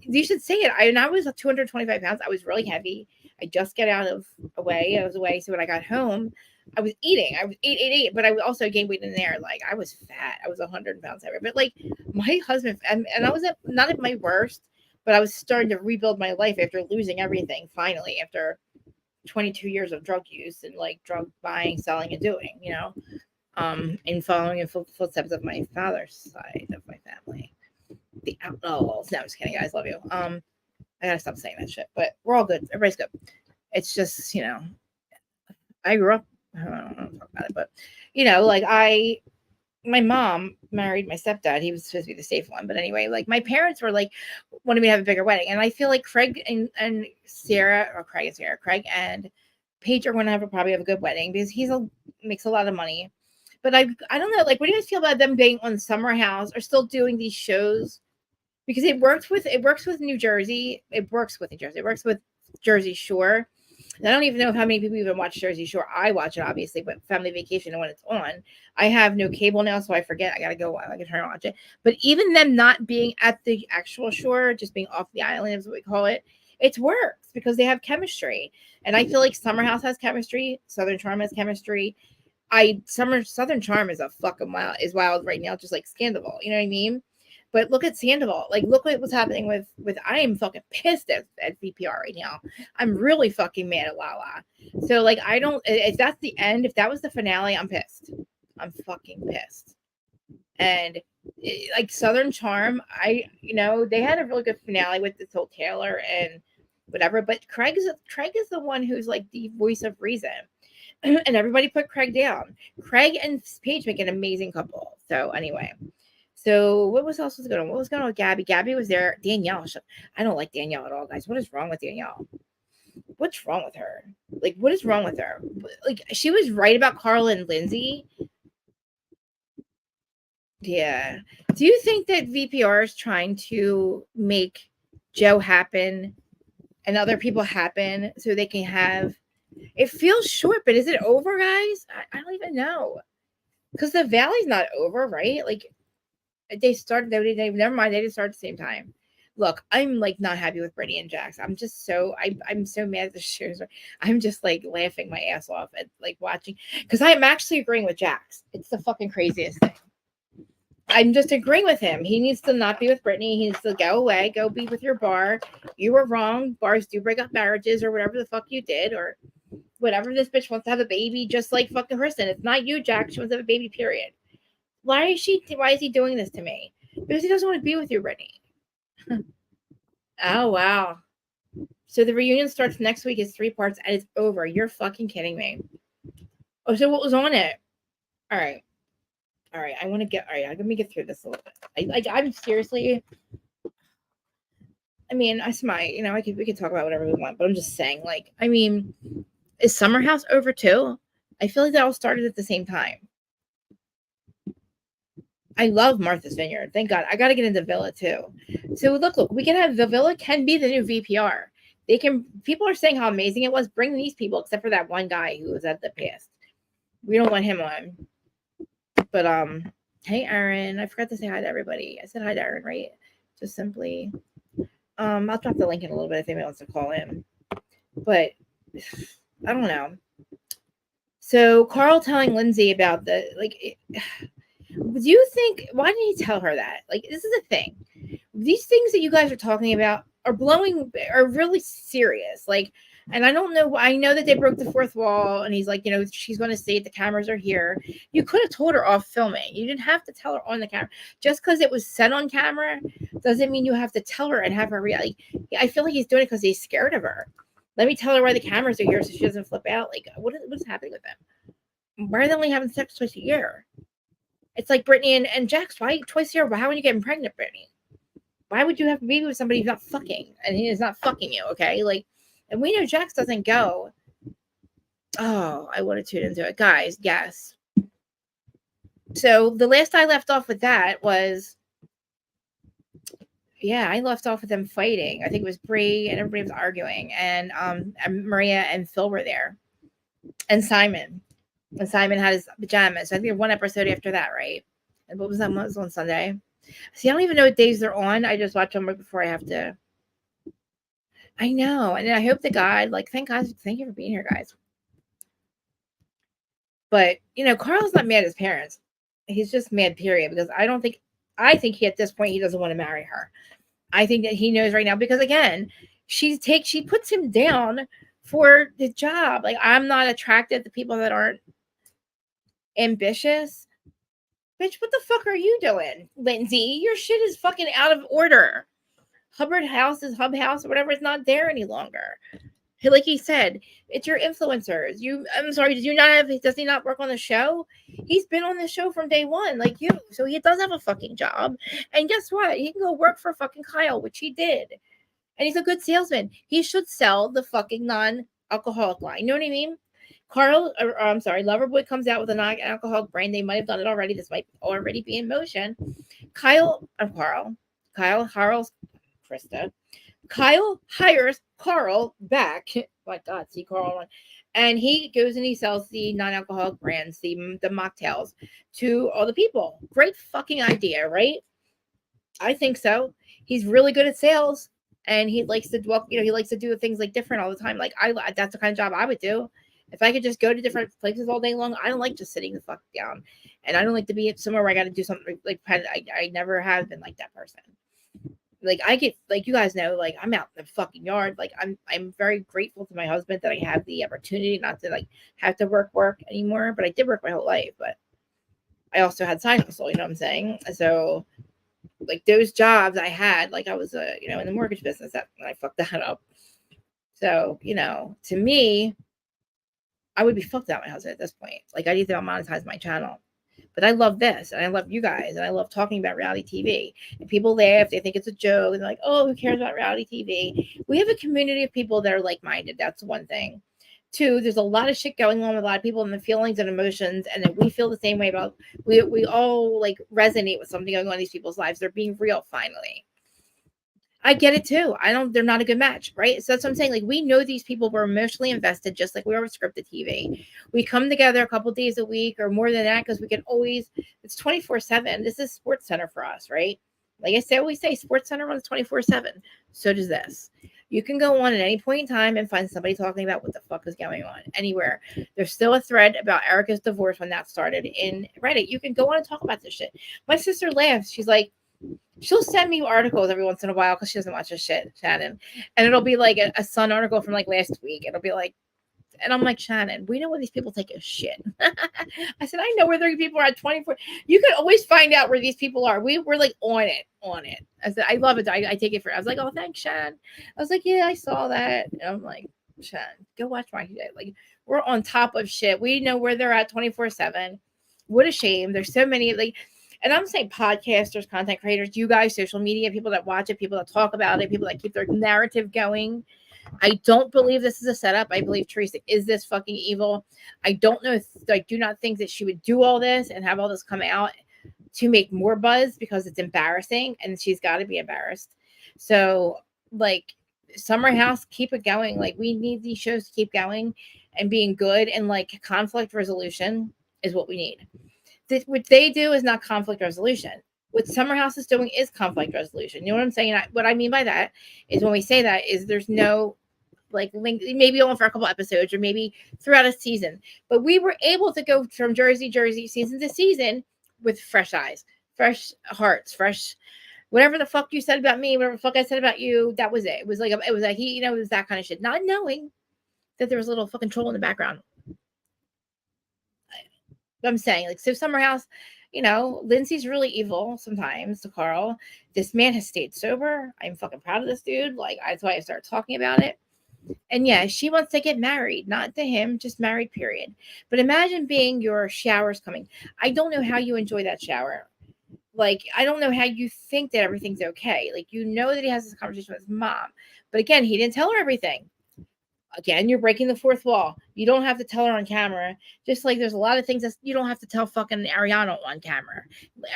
You should say it. I was 225 pounds. I was really heavy. I just got out of away. I was away. So when I got home, I was eating. I was ate, but I also gained weight in there. Like I was fat. I was 100 pounds heavier. But like my husband, and I was not at my worst, but I was starting to rebuild my life after losing everything. Finally, after 22 years of drug use and like drug buying, selling, and doing, and following in footsteps of my father's side of my family. The outlaws. No, I'm just kidding, guys. Love you. I gotta stop saying that shit. But we're all good. Everybody's good. It's just, I grew up. I don't want to talk about it, but my mom married my stepdad. He was supposed to be the safe one, but anyway, like my parents were like wanted me to have a bigger wedding, and I feel like Craig and Sarah, or Craig and Paige are going to probably have a good wedding because makes a lot of money. But I don't know, like, what do you guys feel about them being on Summerhouse or still doing these shows? Because it works with New Jersey. It works with Jersey Shore. And I don't even know how many people even watch Jersey Shore. I watch it, obviously, but Family Vacation when it's on. I have no cable now, so I forget. I got to go. I can turn and watch it. But even them not being at the actual shore, just being off the island is what we call it, it works because they have chemistry. And I feel like Summerhouse has chemistry. Southern Charm has chemistry. Southern Charm is wild right now, just like Sandoval. You know what I mean? But look at Sandoval. Like, look at what's happening with I am fucking pissed at VPR right now. I'm really fucking mad at Lala. So, like, I don't, if that's the end, if that was the finale, I'm pissed. I'm fucking pissed. And like Southern Charm, they had a really good finale with this whole Taylor and whatever. But Craig is the one who's like the voice of reason. And everybody put Craig down. Craig and Paige make an amazing couple. So anyway, what else was going on? What was going on with Gabby? Gabby was there. Danielle. I don't like Danielle at all, guys. What is wrong with Danielle? What's wrong with her? Like, what is wrong with her? Like, she was right about Carl and Lindsey. Yeah. Do you think that VPR is trying to make Joe happen and other people happen so they can have? It feels short, but is it over, guys? I don't even know. Because the Valley's not over, right? Like, they started, never mind, they didn't start at the same time. Look, I'm like not happy with Brittany and Jax. I'm just so, I'm so mad at the shows. I'm just like laughing my ass off at like watching, because I'm actually agreeing with Jax. It's the fucking craziest thing. I'm just agreeing with him. He needs to not be with Brittany. He needs to go away, go be with your bar. You were wrong. Bars do break up marriages or whatever the fuck you did, or whatever. This bitch wants to have a baby just like fucking Kristen. It's not you, Jack. She wants to have a baby, period. Why is he doing this to me? Because he doesn't want to be with you, Brittany. Oh, wow. So the reunion starts next week. It's 3 parts and it's over. You're fucking kidding me. Oh, so what was on it? All right. I want to get, let me get through this a little bit. I'm seriously, I mean, we could talk about whatever we want, but I'm just saying, like, I mean, is Summerhouse over too? I feel like they all started at the same time. I love Martha's Vineyard. Thank God. I got to get into Villa too. So look, we can have the Villa can be the new VPR. People are saying how amazing it was. Bring these people, except for that one guy who was at the past. We don't want him on. But, hey, Aaron, I forgot to say hi to everybody. I said hi to Aaron, right? Just simply, I'll drop the link in a little bit if anybody wants to call in. But I don't know. So Carl telling Lindsey about Do you think, why didn't he tell her that? Like, this is a thing. These things that you guys are talking about are really serious. Like, and I don't know, I know that they broke the fourth wall, and he's like, she's going to see it, the cameras are here. You could have told her off filming. You didn't have to tell her on the camera. Just because it was set on camera doesn't mean you have to tell her and have her react. Like, I feel like he's doing it because he's scared of her. Let me tell her why the cameras are here so she doesn't flip out. Like, what's happening with them? Why are they only having sex twice a year? It's like Brittany and Jax. Why twice a year? How are you getting pregnant, Brittany? Why would you have a baby with somebody who's not fucking and he is not fucking you? Okay, like, and we know Jax doesn't go. Oh, I want to tune into it, guys. Yes. So the last I left off with that was, yeah, I left off with them fighting. I think it was Bree and everybody was arguing, and Maria and Phil were there, and Simon. And Simon had his pajamas. I think one episode after that, right? And what was that? What was on Sunday? See, I don't even know what days they're on. I just watch them right before I have to. I know. And I hope to God, like, thank God, thank you for being here, guys. But, Carl's not mad at his parents. He's just mad, period, because I think he, at this point, he doesn't want to marry her. I think that he knows right now, because again, she puts him down for the job. Like, I'm not attracted to people that aren't ambitious. Bitch, what the fuck are you doing, Lindsey? Your shit is fucking out of order. Hub House or whatever is not there any longer. Like he said, it's your influencers. I'm sorry, does he not work on the show? He's been on the show from day one, like you. So he does have a fucking job. And guess what? He can go work for fucking Kyle, which he did. And he's a good salesman. He should sell the fucking non-alcoholic line. You know what I mean? Loverboy comes out with a non-alcoholic brand. They might have done it already. This might already be in motion. Kyle hires Carl back. My God, see Carl. And he goes and he sells the non-alcoholic brands, the mocktails, to all the people. Great fucking idea, right? I think so. He's really good at sales, and he likes to he likes to do things like different all the time. Like, that's the kind of job I would do. If I could just go to different places all day long. I don't like just sitting the fuck down, and I don't like to be somewhere where I got to do something like I never have been like that person. Like, I get, like, you guys know, like, I'm out in the fucking yard. Like, I'm very grateful to my husband that I have the opportunity not to, like, have to work anymore. But I did work my whole life, but I also had side hustle, you know what I'm saying? So, like, those jobs I had, like, I was in the mortgage business, and I fucked that up. So, to me, I would be fucked out my husband at this point. Like, I need to monetize my channel. But I love this, and I love you guys, and I love talking about reality TV. And people laugh, they think it's a joke, and they're like, oh, who cares about reality TV? We have a community of people that are like-minded. That's one thing. Two, there's a lot of shit going on with a lot of people and the feelings and emotions, and then we feel the same way about, we all, like, resonate with something going on in these people's lives. They're being real, finally. I get it too. They're not a good match, right? So that's what I'm saying. Like, we know these people were emotionally invested, just like we are with scripted TV. We come together a couple days a week or more than that, because we can always, it's 24/7. This is Sports Center for us, right? Like I always say, Sports Center runs 24/7. So does this. You can go on at any point in time and find somebody talking about what the fuck is going on anywhere. There's still a thread about Erica's divorce when that started in Reddit. You can go on and talk about this shit. My sister laughs. She's like, she'll send me articles every once in a while because she doesn't watch this shit, Shannon. And it'll be like a Sun article from like last week. It'll be like, and I'm like, Shannon, we know where these people take a shit. I said, I know where these people are at 24. You can always find out where these people are. We're like on it. I said, I love it. I take it for, I was like, oh, thanks, Shan. I was like, yeah, I saw that. And I'm like, Shan, go watch my shit. Like, we're on top of shit. We know where they're at 24/7. What a shame. There's so many, like, and I'm saying podcasters, content creators, you guys, social media, people that watch it, people that talk about it, people that keep their narrative going. I don't believe this is a setup. I believe Teresa is this fucking evil. I don't know. I do not think that she would do all this and have all this come out to make more buzz, because it's embarrassing and she's got to be embarrassed. So, like, Summerhouse, keep it going. Like, we need these shows to keep going and being good, and like conflict resolution is what we need. What they do is not conflict resolution. What Summerhouse is doing is conflict resolution. You know what I'm saying? What I mean by that is, when we say that, is there's no, like, link, maybe only for a couple episodes or maybe throughout a season. But we were able to go from Jersey season to season with fresh eyes, fresh hearts, fresh whatever the fuck you said about me, whatever the fuck I said about you. That was it. It was like he, it was that kind of shit. Not knowing that there was a little fucking troll in the background. I'm saying, like, so Summerhouse, Lindsey's really evil sometimes to Carl. This man has stayed sober. I'm fucking proud of this dude. Like, that's why I started talking about it. And yeah, she wants to get married, not to him, just married, period. But imagine being your showers coming. I don't know how you enjoy that shower. Like, I don't know how you think that everything's okay. Like, that he has this conversation with his mom. But again, he didn't tell her everything. Again, you're breaking the fourth wall. You don't have to tell her on camera. Just like there's a lot of things that you don't have to tell fucking Ariana on camera.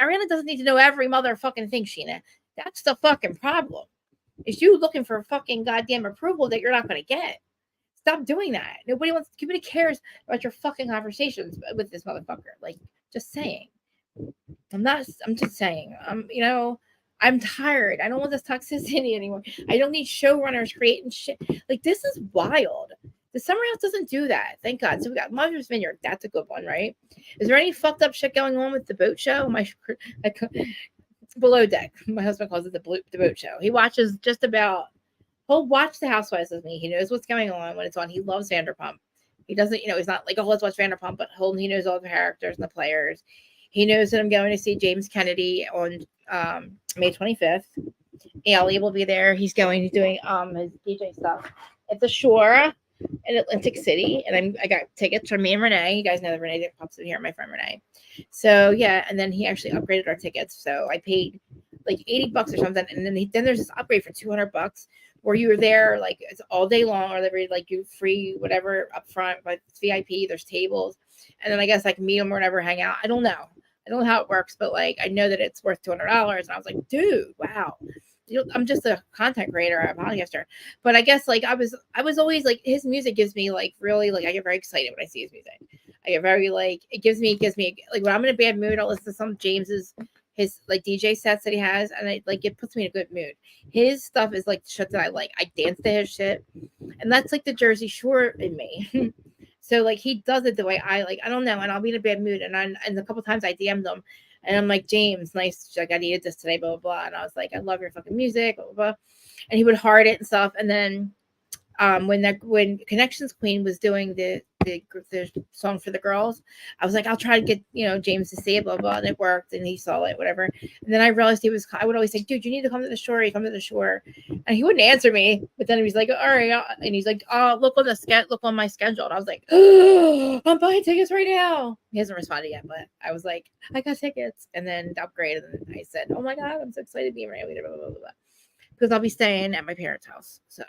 Ariana doesn't need to know every motherfucking thing, Sheena. That's the fucking problem. Is you looking for fucking goddamn approval that you're not going to get. Stop doing that. Nobody cares about your fucking conversations with this motherfucker. Like, just saying. I'm just saying. I'm tired. I don't want this toxicity anymore. I don't need showrunners creating shit. Like, this is wild. The Summerhouse doesn't do that. Thank God. So we got Mother's Vineyard. That's a good one, right? Is there any fucked up shit going on with the boat show? Below Deck. My husband calls it the boat show. He watches he'll watch The Housewives with me. He knows what's going on when it's on. He loves Vanderpump. He doesn't, he's not like, oh, let's watch Vanderpump, but he knows all the characters and the players. He knows that I'm going to see James Kennedy on May 25th. Ali will be there. He's doing his DJ stuff at the Shore in Atlantic City, and I got tickets from me and Renee. You guys know that Renee that pops in here, my friend Renee. So yeah, and then he actually upgraded our tickets. So I paid like $80 or something, and then there's this upgrade for $200 where you were there like it's all day long, or they like you free whatever up front, but it's VIP. There's tables, and then I guess like meet them or whatever, hang out. I don't know how it works, but like I know that it's worth $200, and I was like, dude, wow. I'm just a content creator, a podcaster, but I guess like I was always like, his music gives me like really like I get very excited when I see his music. I get very like it gives me like when I'm in a bad mood, I'll listen to some his like DJ sets that he has, and it puts me in a good mood. His stuff is like shit that I like. I dance to his shit, and that's like the Jersey Shore in me. So like he does it the way I like. I don't know, and I'll be in a bad mood, and a couple times I DM'd him. And I'm like, James, nice. Like, I needed this today, blah, blah, blah. And I was like, I love your fucking music, blah, blah, blah. And he would heart it and stuff. And then when Connections Queen was doing the song for the girls, I was like, I'll try to get James to see it, blah blah, and it worked, and he saw it, whatever. And then I realized I would always say, dude, you need to come to the shore. You come to the shore, and he wouldn't answer me. But then he was like, all right, and he's like, look on my schedule, and I was like, oh, I'm buying tickets right now. He hasn't responded yet, but I was like, I got tickets, and then the upgrade, and then I said, oh my god, I'm so excited to be around, blah, blah, blah, blah, because I'll be staying at my parents' house, so.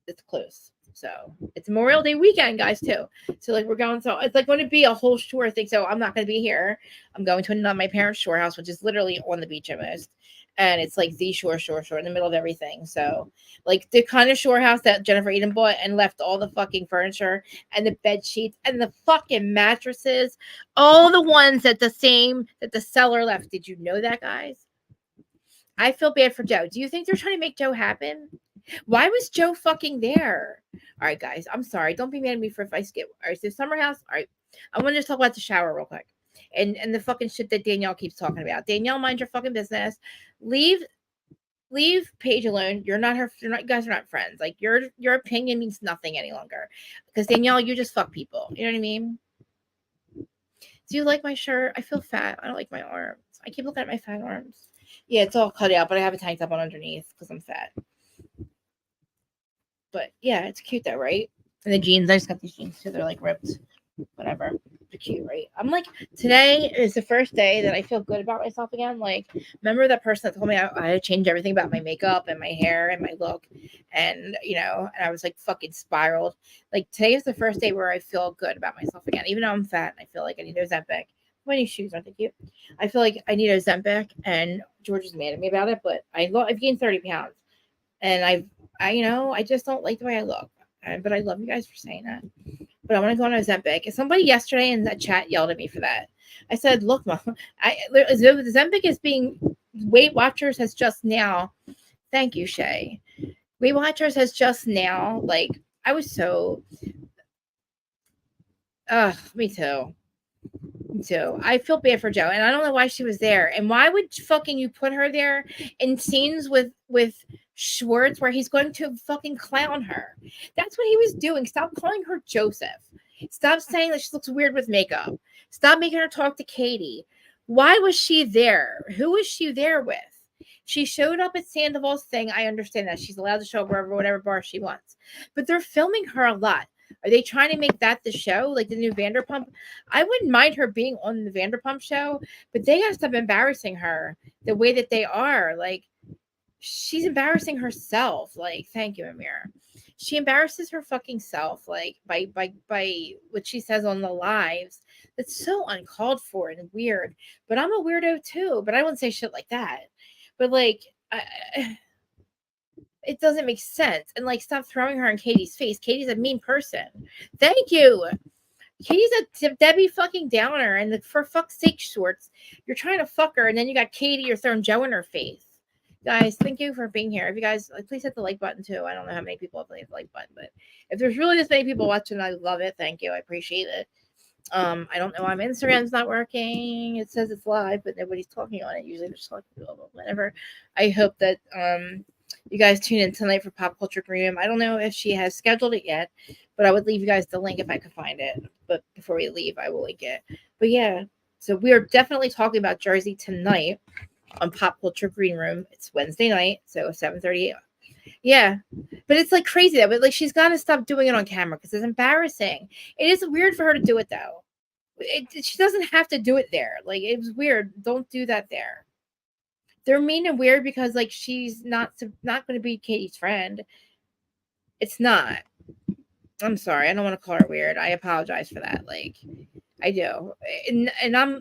It's close. So it's Memorial Day weekend, guys, too. So like we're going, so it's like going to be a whole shore thing. So I'm not going to be here. I'm going to my parents' shore house, which is literally on the beach almost. And it's like the shore in the middle of everything. So like the kind of shore house that Jennifer Eden bought and left all the fucking furniture and the bed sheets and the fucking mattresses, all the ones that the seller left. Did you know that, guys? I feel bad for Joe. Do you think they're trying to make Joe happen? Why was Joe fucking there? All right, guys. I'm sorry. Don't be mad at me if I skip. All right, so Summerhouse. All right. I want to just talk about the shower real quick. And the fucking shit that Danielle keeps talking about. Danielle, mind your fucking business. Leave Paige alone. You guys are not friends. Like your opinion means nothing any longer. Because Danielle, you just fuck people. You know what I mean? Do you like my shirt? I feel fat. I don't like my arms. I keep looking at my fat arms. Yeah, it's all cut out, but I have a tank top on underneath because I'm fat. But yeah, it's cute though, right? And the jeans, I just got these jeans too. They're like ripped, whatever. They're cute, right? I'm like, today is the first day that I feel good about myself again. Like, remember that person that told me I had to change everything about my makeup and my hair and my look, and and I was like fucking spiraled. Like today is the first day where I feel good about myself again, even though I'm fat. And I feel like I need Ozempic. My new shoes, aren't they cute? I feel like I need Ozempic, and George is mad at me about it, but I've gained 30 pounds, and I just don't like the way I look. But I love you guys for saying that. But I want to go on Ozempic. And somebody yesterday in that chat yelled at me for that. I said, look, Mom, Ozempic is being, Weight Watchers has just now, thank you, Shay. Weight Watchers has just now, like, I was so, me too. So I feel bad for Joe, and I don't know why she was there. And why would fucking you put her there in scenes with Schwartz where he's going to fucking clown her? That's what he was doing. Stop calling her Joseph. Stop saying that she looks weird with makeup. Stop making her talk to Katie. Why was she there? Who was she there with? She showed up at Sandoval's thing. I understand that she's allowed to show up wherever, whatever bar she wants, but they're filming her a lot. Are they trying to make that the show, like the new Vanderpump? I wouldn't mind her being on the Vanderpump show, but they gotta stop embarrassing her the way that they are. Like, she's embarrassing herself. Like, thank you, Amir. She embarrasses her fucking self, like by what she says on the lives. It's so uncalled for and weird. But I'm a weirdo too. But I wouldn't say shit like that. But like, it doesn't make sense. And like, stop throwing her in Katie's face. Katie's a mean person. Thank you. Katie's a Debbie fucking Downer. And for fuck's sake, Schwartz, you're trying to fuck her, and then you got Katie, you're throwing Joe in her face. Guys, thank you for being here. If you guys, please hit the like button too. I don't know how many people have hit the like button, but if there's really this many people watching, I love it. Thank you. I appreciate it. I don't know why my Instagram's not working. It says it's live, but nobody's talking on it. Usually they're just talking about whatever. I hope that you guys tune in tonight for Pop Culture Green Room. I don't know if she has scheduled it yet, but I would leave you guys the link if I could find it. But before we leave, I will link it. But yeah, so we are definitely talking about Jersey tonight on Pop Culture Green Room. It's Wednesday night, so 7:30. Yeah, but it's like crazy though. But like, she's got to stop doing it on camera because it's embarrassing. It is weird for her to do it though. She doesn't have to do it there. Like, it was weird. Don't do that there. They're mean and weird because like she's not going to be Katie's friend. It's not. I'm sorry. I don't want to call her weird. I apologize for that. Like, I do,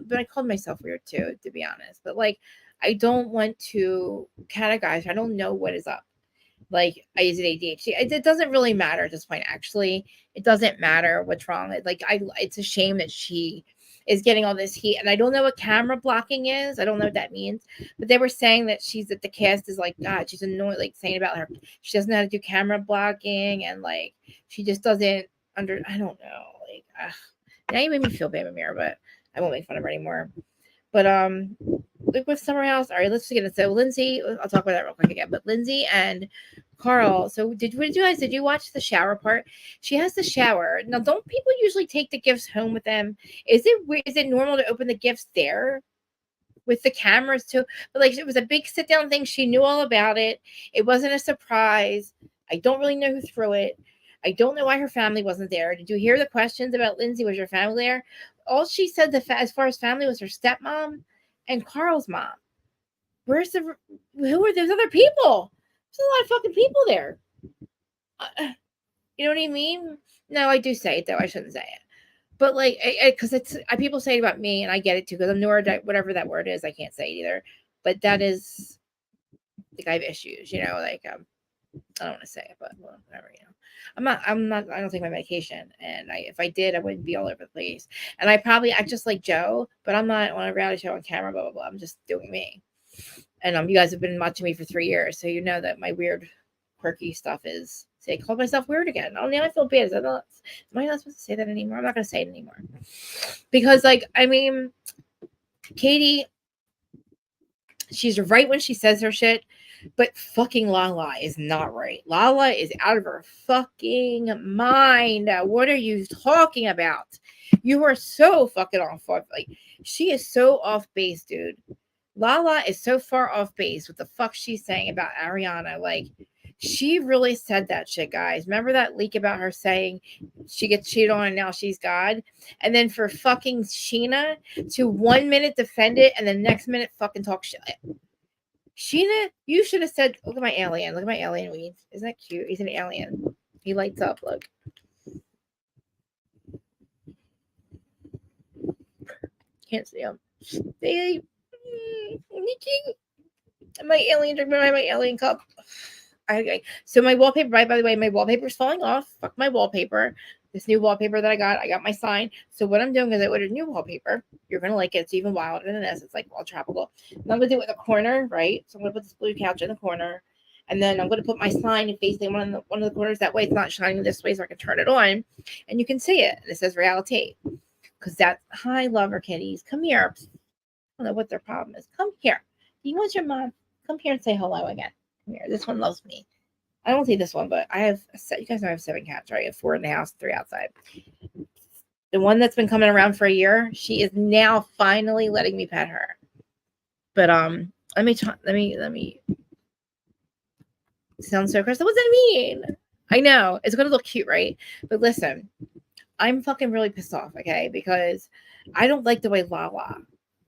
but I called myself weird too, to be honest. But like, I don't want to categorize her. I don't know what is up. Like, is it ADHD? It doesn't really matter at this point. Actually, it doesn't matter what's wrong. Like, it's a shame that she is getting all this heat, and I don't know what camera blocking is. I don't know what that means. But they were saying that the cast is like, God, she's annoyed. Like, saying about her, she doesn't know how to do camera blocking, and like, she just doesn't I don't know. Like, now you made me feel bad, Amir, but I won't make fun of her anymore. But like with Summerhouse, all right, let's get it. So Lindsey, I'll talk about that real quick again. But Lindsey and Carl. So did you watch the shower part? She has the shower. Now, don't people usually take the gifts home with them? Is it normal to open the gifts there with the cameras too? But like, it was a big sit down thing. She knew all about it. It wasn't a surprise. I don't really know who threw it. I don't know why her family wasn't there. Did you hear the questions about Lindsey? Was your family there? All she said as far as family was her stepmom and Carl's mom. Who are those other people? There's a lot of fucking people there. You know what I mean? No, I do say it though. I shouldn't say it. But like, because people say it about me, and I get it too, because I'm whatever that word is. I can't say it either. But that is, like, I have issues, like, I don't want to say it, but whatever, I don't take my medication, and if I did, I wouldn't be all over the place. And I act just like Joe, but I'm not on a reality show on camera, blah, blah, blah. I'm just doing me. And you guys have been watching me for 3 years, so you know that my weird, quirky stuff is, I called myself weird again. Oh, now I feel bad. Am I not supposed to say that anymore? I'm not going to say it anymore. Because, like, I mean, Katie, she's right when she says her shit, but fucking Lala is not right. Lala is out of her fucking mind. What are you talking about? You are so fucking off. Like, she is so off base, dude. Lala is so far off base with the fuck she's saying about Ariana. Like, she really said that shit, guys. Remember that leak about her saying she gets cheated on and now she's God? And then for fucking Sheena to 1 minute defend it and the next minute fucking talk shit. Sheena, you should have said, look at my alien. Look at my alien weeds. Isn't that cute? He's an alien. He lights up. Look. Can't see him. Baby. My alien drink, my alien cup. Okay. So my wallpaper, by the way, my wallpaper's falling off. Fuck my wallpaper. This new wallpaper that I got my sign. So what I'm doing is I ordered new wallpaper. You're going to like it. It's even wilder than this. It's like all tropical. And I'm going to do it in the corner, right? So I'm going to put this blue couch in the corner. And then I'm going to put my sign facing one of the corners. That way it's not shining this way so I can turn it on. And you can see it. And it says reality. Because that's, hi, lover kitties. Come here. I don't know what their problem is. Come here. Do you want your mom? Come here and say hello again. Come here. This one loves me. I don't see this one, but I have, you guys know I have 7 cats, right? I have 4 in the house, 3 outside. The one that's been coming around for a year, she is now finally letting me pet her. But let me sounds so Crystal. What does that mean? I know it's gonna look cute, right? But listen, I'm fucking really pissed off, okay? Because I don't like the way Lala.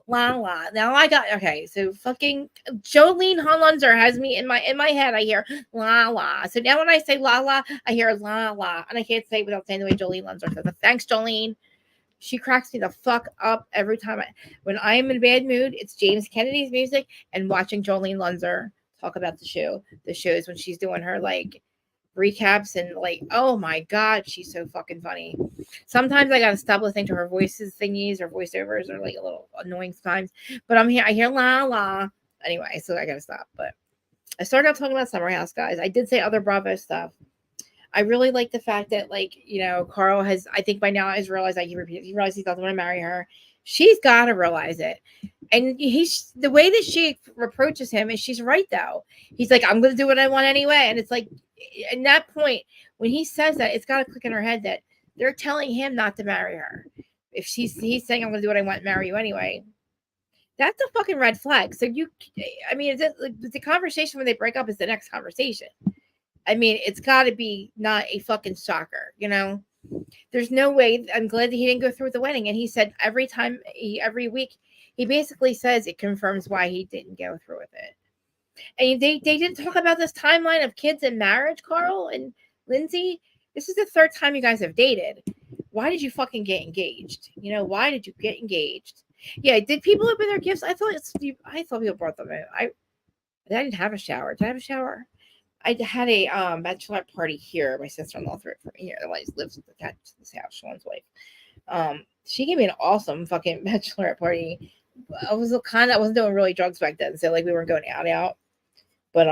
Now I got okay. So fucking Jolene Hollunzer has me in my head. I hear Lala. So now when I say Lala, I hear Lala, and I can't say it without saying the way Jolene Lunzer says it. Thanks, Jolene. She cracks me the fuck up every time. When I am in a bad mood, it's James Kennedy's music and watching Jolene Lunzer talk about the shows when she's doing her like recaps and like, oh my god, she's so fucking funny. Sometimes I gotta stop listening to her voices thingies or voiceovers or like a little annoying times. But I hear la la. Anyway, so I gotta stop. But I started out talking about Summerhouse, guys. I did say other Bravo stuff. I really like the fact that, like, Carl has, I think by now, has realized that he realized he doesn't want to marry her. She's got to realize it. And the way that she reproaches him is she's right, though. He's like, I'm going to do what I want anyway. And it's like, at that point, when he says that, it's got to click in her head that they're telling him not to marry her. If he's saying, I'm going to do what I want, marry you anyway. That's a fucking red flag. So the conversation when they break up is the next conversation. I mean, it's got to be not a fucking shocker, There's no way. I'm glad that he didn't go through with the wedding. And he said every week, he basically says it confirms why he didn't go through with it. And they didn't talk about this timeline of kids and marriage, Carl and Lindsey. This is the 3rd time you guys have dated. Why did you fucking get engaged? Why did you get engaged? Yeah, did people open their gifts? I thought people brought them in. I didn't have a shower. Did I have a shower? I had a bachelorette party here. My sister-in-law threw it for me here. The one lives attached to this house. Sean's wife. She gave me an awesome fucking bachelorette party. I wasn't doing really drugs back then, so like we weren't going out. But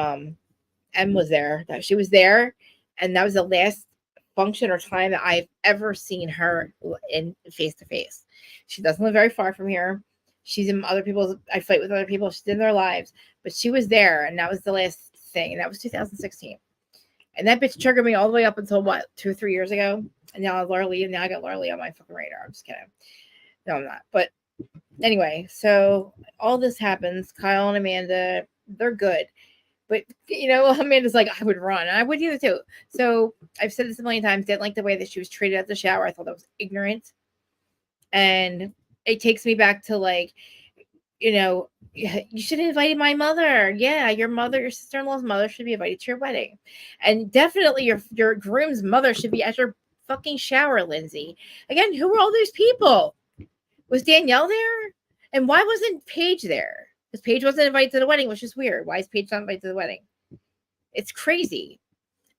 Em was there. She was there, and that was the last function or time that I've ever seen her in face to face. She doesn't live very far from here. She's in other people's. I fight with other people. She's in their lives, but she was there, and that was the last thing, and that was 2016. And that bitch triggered me all the way up until 2 or 3 years ago. And now I got Laura on my fucking radar. I'm just kidding. No, I'm not. But anyway, so all this happens. Kyle and Amanda, they're good. But Amanda's like, I would run. And I would either too. So I've said this a million times, didn't like the way that she was treated at the shower. I thought that was ignorant. And it takes me back to like, you should have invited my mother. Yeah, your sister-in-law's mother should be invited to your wedding. And definitely your groom's mother should be at your fucking shower, Lindsey. Again, who were all those people? Was Danielle there? And why wasn't Paige there? Because Paige wasn't invited to the wedding, which is weird. Why is Paige not invited to the wedding? It's crazy.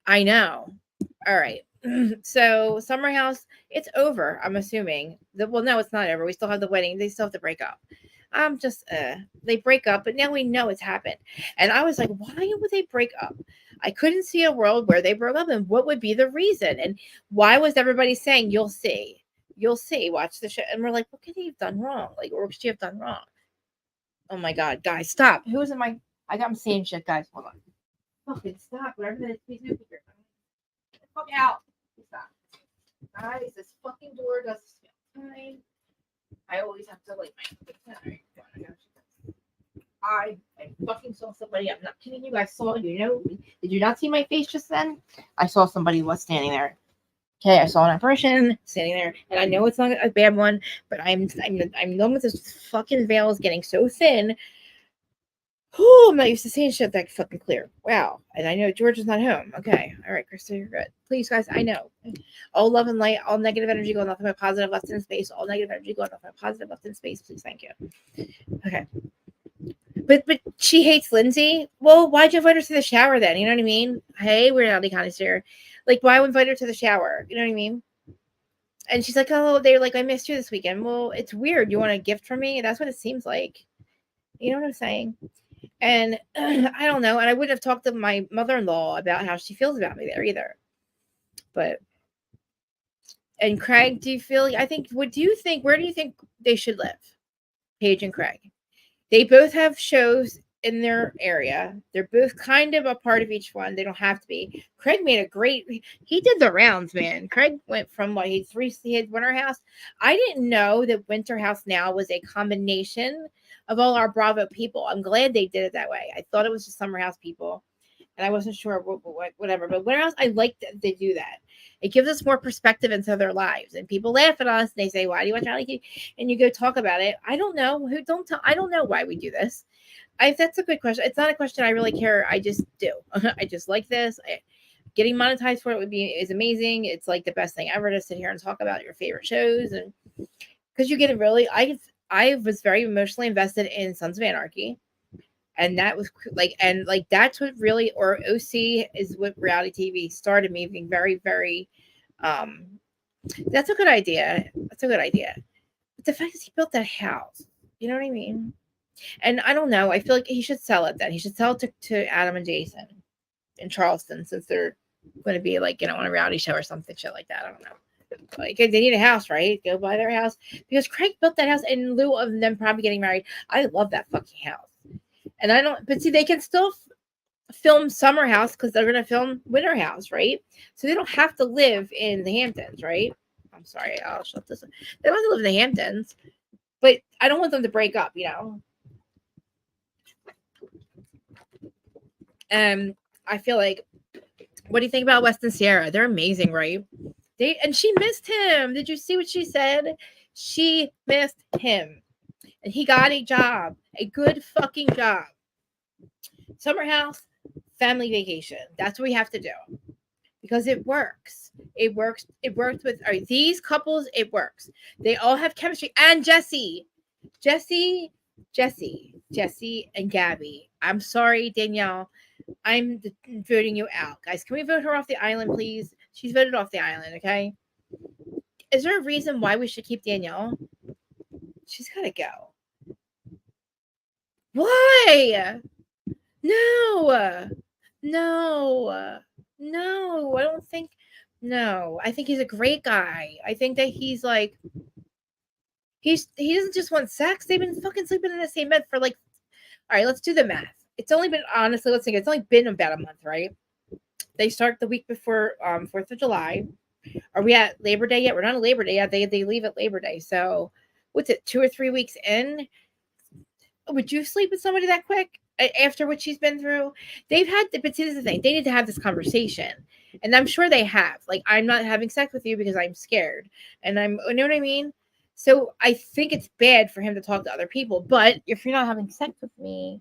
I know. All right. So Summerhouse, it's over, I'm assuming. Well, no, it's not over. We still have the wedding. They still have to break up. They break up, but now we know it's happened. And I was like, why would they break up? I couldn't see a world where they broke up and what would be the reason. And why was everybody saying, you'll see, watch the show. And we're like, what could he have done wrong? Like, or what could she have done wrong? Oh my God, guys, stop. Who's in my, I'm saying shit, guys. Hold on. Fucking stop. Whatever that is, please do. Fuck out. Stop. Guys, this fucking door doesn't smell fine. I always have to like I fucking saw somebody. I'm not kidding you. I saw did you not see my face just then? I saw somebody was standing there. Okay, I saw an apparition standing there, and I know it's not a bad one, but I'm done with this fucking veil is getting so thin. Oh, I'm not used to seeing shit that fucking clear. Wow. And I know George is not home. Okay. All right, Krista, you're good. Please, guys, I know. All love and light, all negative energy going off in my positive left in space. All negative energy going off in my positive left in space. Please, thank you. Okay. But she hates Lindsey. Well, why'd you invite her to the shower then? You know what I mean? Hey, we're reality connoisseur. Like, why invite her to the shower? You know what I mean? And she's like, oh, they're like, I missed you this weekend. Well, it's weird. You want a gift from me? That's what it seems like. You know what I'm saying? And I don't know. And I wouldn't have talked to my mother-in-law about how she feels about me there either. But And Craig, do you feel? What do you think? Where do you think they should live? Paige and Craig. They both have shows in their area. They're both kind of a part of each one. They don't have to be. Craig made a great. He did the rounds, man. Craig went from what he had Winter House. I didn't know that Winter House now was a combination of all our Bravo people. I'm glad they did it that way. I thought it was just Summerhouse people, and I wasn't sure whatever. But Winter House, I like that they do that. It gives us more perspective into their lives, and people laugh at us. And they say, "Why do you watch reality?" And you go talk about it. I don't know who. Don't tell. I don't know why we do this. That's a good question. It's not a question I really care. I just do. I just like this. Getting monetized for it is amazing. It's like the best thing ever to sit here and talk about your favorite shows, and because you get it really. I was very emotionally invested in Sons of Anarchy. And that was that's what really, or OC is what reality TV started me being very, very, that's a good idea. That's a good idea. But the fact is he built that house, you know what I mean? And I don't know. I feel like he should sell it then. He should sell it to Adam and Jason in Charleston, since they're going to be on a reality show or something shit like that. I don't know. Like, they need a house, right? Go buy their house, because Craig built that house in lieu of them probably getting married. I love that fucking house. And I don't, but see, they can still film Summerhouse because they're going to film Winter House, right? So they don't have to live in the Hamptons, right? I'm sorry, I'll shut this up. They don't have to live in the Hamptons, but I don't want them to break up, And I feel like, what do you think about West and Sierra? They're amazing, right? And she missed him. Did you see what she said? She missed him. And he got a job, a good fucking job. Summerhouse, family vacation. That's what we have to do, because it works. It works. It works with these couples. It works. They all have chemistry. And Jesse, and Gabby. I'm sorry, Danielle. I'm voting you out, guys. Can we vote her off the island, please? She's voted off the island. Okay. Is there a reason why we should keep Danielle? She's gotta go. Why? No, I don't think. No, I think he's a great guy. I think that he's like, he doesn't just want sex. They've been fucking sleeping in the same bed for all right, let's do the math. It's only been, honestly, let's think, it's only been about a month, right? They start the week before 4th of July. Are we at Labor Day yet? We're not at Labor Day yet. They leave at Labor Day. So what's it, 2 or 3 weeks in? Would you sleep with somebody that quick after what she's been through? They've had, but see, this is the thing. They need to have this conversation. And I'm sure they have. Like, I'm not having sex with you because I'm scared. And you know what I mean? So I think it's bad for him to talk to other people. But if you're not having sex with me,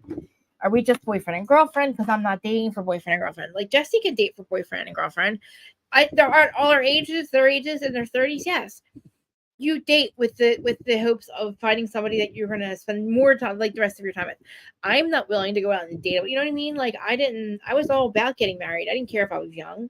are we just boyfriend and girlfriend? Because I'm not dating for boyfriend and girlfriend. Like, Jesse can date for boyfriend and girlfriend. There are all our ages, their ages in their 30s, yes. You date with the hopes of finding somebody that you're going to spend more time, like the rest of your time with. I'm not willing to go out and date. You know what I mean? Like, I was all about getting married. I didn't care if I was young.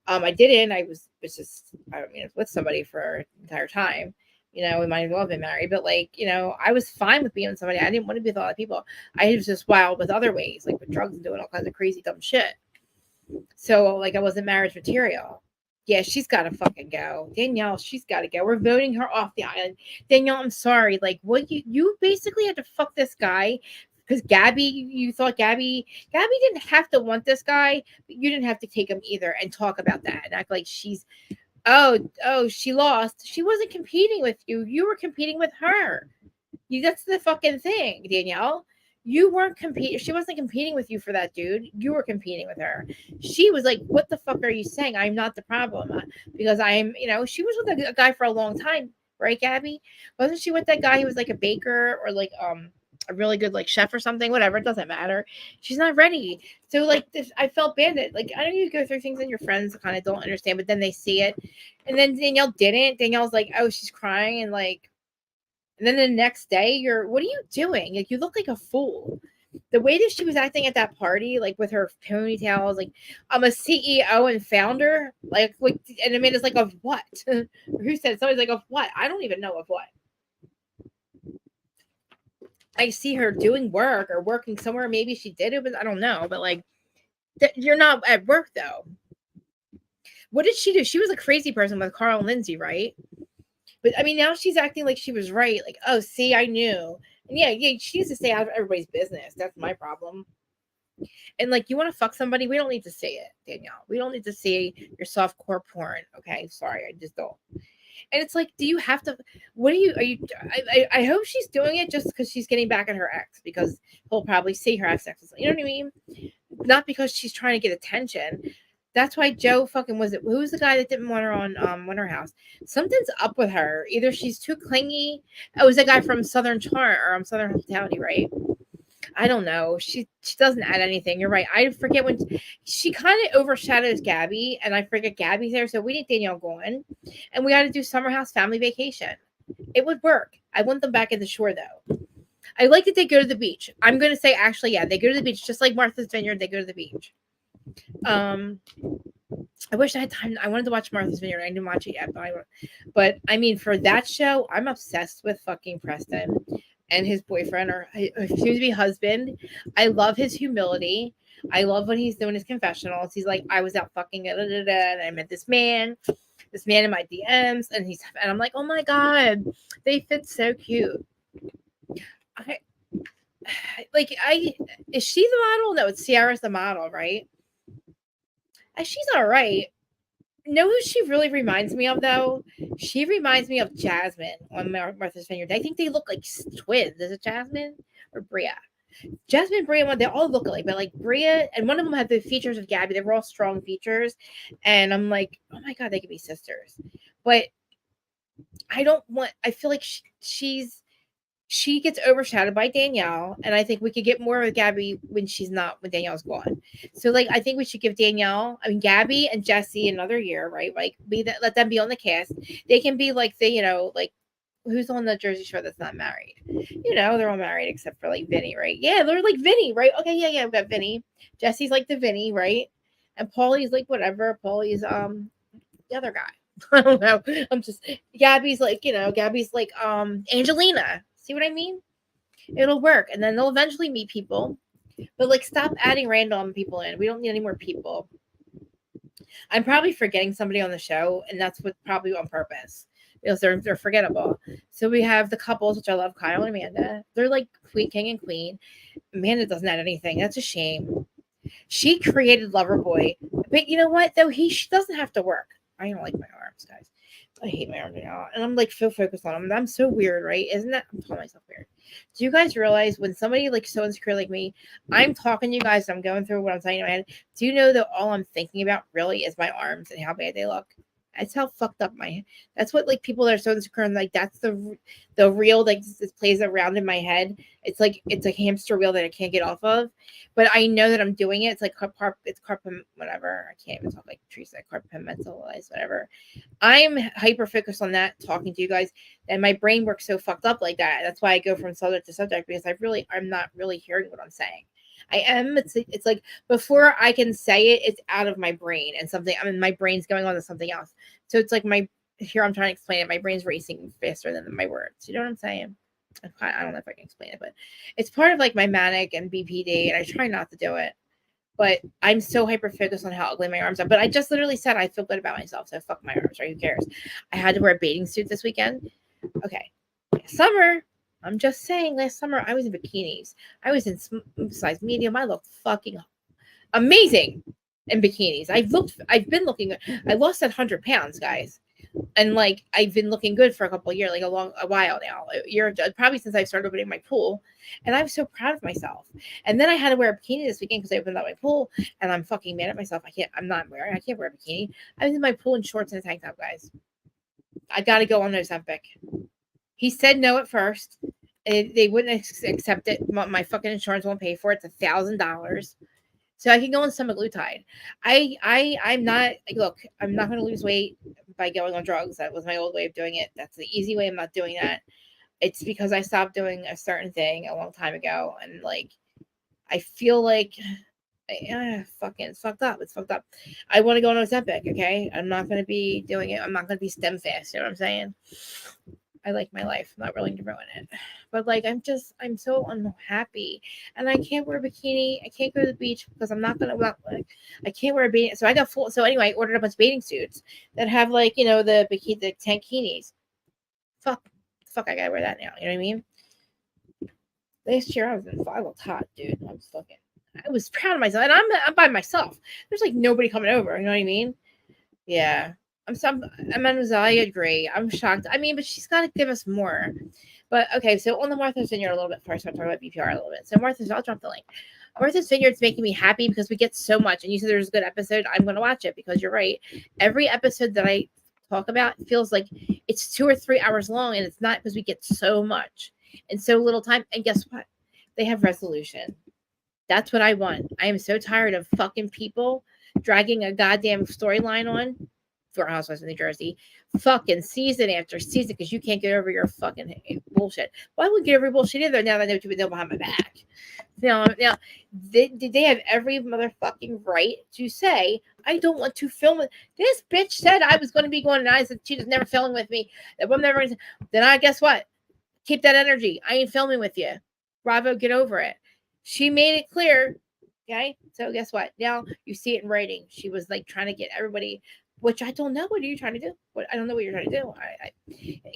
I didn't. I was with somebody for the entire time. We might as well have been married, but I was fine with being with somebody. I didn't want to be with a lot of people. I was just wild with other ways, like with drugs and doing all kinds of crazy dumb shit. So I wasn't marriage material. Yeah, she's got to fucking go. Danielle, she's got to go. We're voting her off the island. Danielle, I'm sorry. What you basically had to fuck this guy because Gabby, you thought Gabby didn't have to want this guy, but you didn't have to take him either and talk about that and act like she's, she lost. She wasn't competing with you. You were competing with her. That's the fucking thing, Danielle. You weren't competing. She wasn't competing with you for that dude. You were competing with her. She was like, what the fuck are you saying? I'm not the problem because I'm, she was with a guy for a long time. Right, Gabby? Wasn't she with that guy who was like a baker or a really good chef or something? Whatever. It doesn't matter. She's not ready. So I felt bad that I know you go through things and your friends kind of don't understand, but then they see it. And then Danielle didn't. Danielle's like, oh, she's crying and and then the next day, what are you doing? You look like a fool. The way that she was acting at that party, with her ponytails, I'm a CEO and founder, and Amanda's like, of what? Who said? Somebody's like, of what? I don't even know of what. I see her doing work or working somewhere. Maybe she did it, but I don't know. But you're not at work though. What did she do? She was a crazy person with Carl and Lindsey, right? But I mean, now she's acting like she was right. Like, oh, see, I knew. And yeah, she needs to stay out of everybody's business. That's my problem. And like, you want to fuck somebody? We don't need to see it, Danielle. We don't need to see your soft core porn. Okay, sorry, I just don't. And it's like, do you have to? What are you? I hope she's doing it just because she's getting back at her ex, because he'll probably see her have sex with someone. You know what I mean? Not because she's trying to get attention. That's why Joe fucking was it. Who was the guy that didn't want her on Winter House? Something's up with her. Either she's too clingy. Oh, it was a guy from Southern Charm or Southern Hospitality, right? I don't know. She doesn't add anything. You're right. I forget when she kind of overshadows Gabby, and I forget Gabby's there. So we need Danielle going, and we got to do Summerhouse family vacation. It would work. I want them back at the shore though. I like that they go to the beach. I'm going to say actually, yeah, they go to the beach just like Martha's Vineyard. They go to the beach. I wish I had time. I wanted to watch Martha's Vineyard. I didn't watch it yet, but I mean, for that show, I'm obsessed with fucking Preston and his boyfriend or soon to be husband. I love his humility. I love when he's doing his confessionals. He's like, I was out fucking and I met this man in my DMs, and I'm like, oh my god, they fit so cute. Is she the model? No, it's Ciara's the model, right? And she's all right. Know who she really reminds me of, though? She reminds me of Jasmine on Martha's Vineyard. I think they look like twins. Is it Jasmine or Bria? Jasmine and Bria, they all look alike, but like Bria, and one of them had the features of Gabby. They were all strong features. And I'm like, oh my God, they could be sisters. But I feel like she gets overshadowed by Danielle, and I think we could get more of Gabby when Danielle's gone. So, like, I think we should give Gabby and Jesse another year, right? Like, let them be on the cast. They can be like like who's on the Jersey Shore that's not married? They're all married except for like Vinny, right? Yeah, they're like Vinny, right? Okay, yeah, we've got Vinny. Jesse's like the Vinny, right? And Paulie's like whatever. Paulie's the other guy. I don't know. Gabby's like Angelina. See what I mean? It'll work. And then they'll eventually meet people. But like, stop adding random people in. We don't need any more people. I'm probably forgetting somebody on the show, and that's probably on purpose. Because they're forgettable. So we have the couples, which I love, Kyle and Amanda. They're like king and queen. Amanda doesn't add anything. That's a shame. She created Loverboy. But you know what, though? She doesn't have to work. I don't like my arms, guys. I hate my arms now. And I'm like so focused on them. I'm so weird, right? Isn't that? I'm telling myself weird. Do you guys realize when somebody like so insecure like me, I'm talking to you guys, I'm going through what I'm saying in my head. Do you know that all I'm thinking about really is my arms and how bad they look? That's how fucked up that's what like people that are so insecure, and like that's the reel like this plays around in my head. It's a hamster wheel that I can't get off of, but I know that I'm doing it. It's like whatever. I can't even talk like Teresa, compartmentalized, whatever. I'm hyper focused on that, talking to you guys, and my brain works so fucked up like that. That's why I go from subject to subject, because I'm not really hearing what I'm saying. I am. It's like before I can say it, it's out of my brain and something. I mean, my brain's going on to something else. So it's like I'm trying to explain it. My brain's racing faster than my words. You know what I'm saying? I don't know if I can explain it, but it's part of like my manic and BPD, and I try not to do it. But I'm so hyper focused on how ugly my arms are. But I just literally said I feel good about myself, so fuck my arms, right? Who cares? I had to wear a bathing suit this weekend. Okay, summer. I'm just saying, last summer I was in bikinis. I was in size medium. I looked fucking amazing in bikinis. I've been looking good. I lost that 100 pounds, guys. And like, I've been looking good for a couple of years, like a while now, probably since I started opening my pool. And I'm so proud of myself. And then I had to wear a bikini this weekend because I opened up my pool, and I'm fucking mad at myself. I can't wear a bikini. I was in my pool in shorts and a tank top, guys. I got to go on Ozempic. He said no at first. They wouldn't accept it. My fucking insurance won't pay for it. It's $1,000. So I can go on semaglutide. I'm not going to lose weight by going on drugs. That was my old way of doing it. That's the easy way. I'm not doing that. It's because I stopped doing a certain thing a long time ago. And like, I feel like it's fucked up. It's fucked up. I want to go on Ozempic. Okay. I'm not going to be doing it. I'm not going to be stem fast. You know what I'm saying? I like my life. I'm not willing to ruin it. But like I'm so unhappy. And I can't wear a bikini. I can't go to the beach because I'm not gonna like I can't wear a bathing. So I got full so anyway, I ordered a bunch of bathing suits that have like, the bikini the tankinis. Fuck I gotta wear that now. You know what I mean? Last year I looked hot, dude. I was proud of myself. And I'm by myself. There's like nobody coming over, you know what I mean? Yeah. I agree. I'm shocked. I mean, but she's got to give us more. But okay, so on the Martha's Vineyard a little bit first. I'll talk about BPR a little bit. So I'll drop the link. Martha's Vineyard's making me happy because we get so much. And you said there's a good episode. I'm going to watch it because you're right. Every episode that I talk about feels like it's 2 or 3 hours long, and it's not because we get so much in so little time. And guess what? They have resolution. That's what I want. I am so tired of fucking people dragging a goddamn storyline on for Housewives of New Jersey, fucking season after season because you can't get over your fucking bullshit. Well, I wouldn't get over your bullshit either now that I know what you know behind my back. Now, they have every motherfucking right to say, I don't want to film it. This bitch said I was going to be going, and I said she was never filming with me. Then I guess what? Keep that energy. I ain't filming with you. Bravo, get over it. She made it clear. Okay, so guess what? Now you see it in writing. She was like trying to get everybody, which I don't know. What are you trying to do? I don't know what you're trying to do.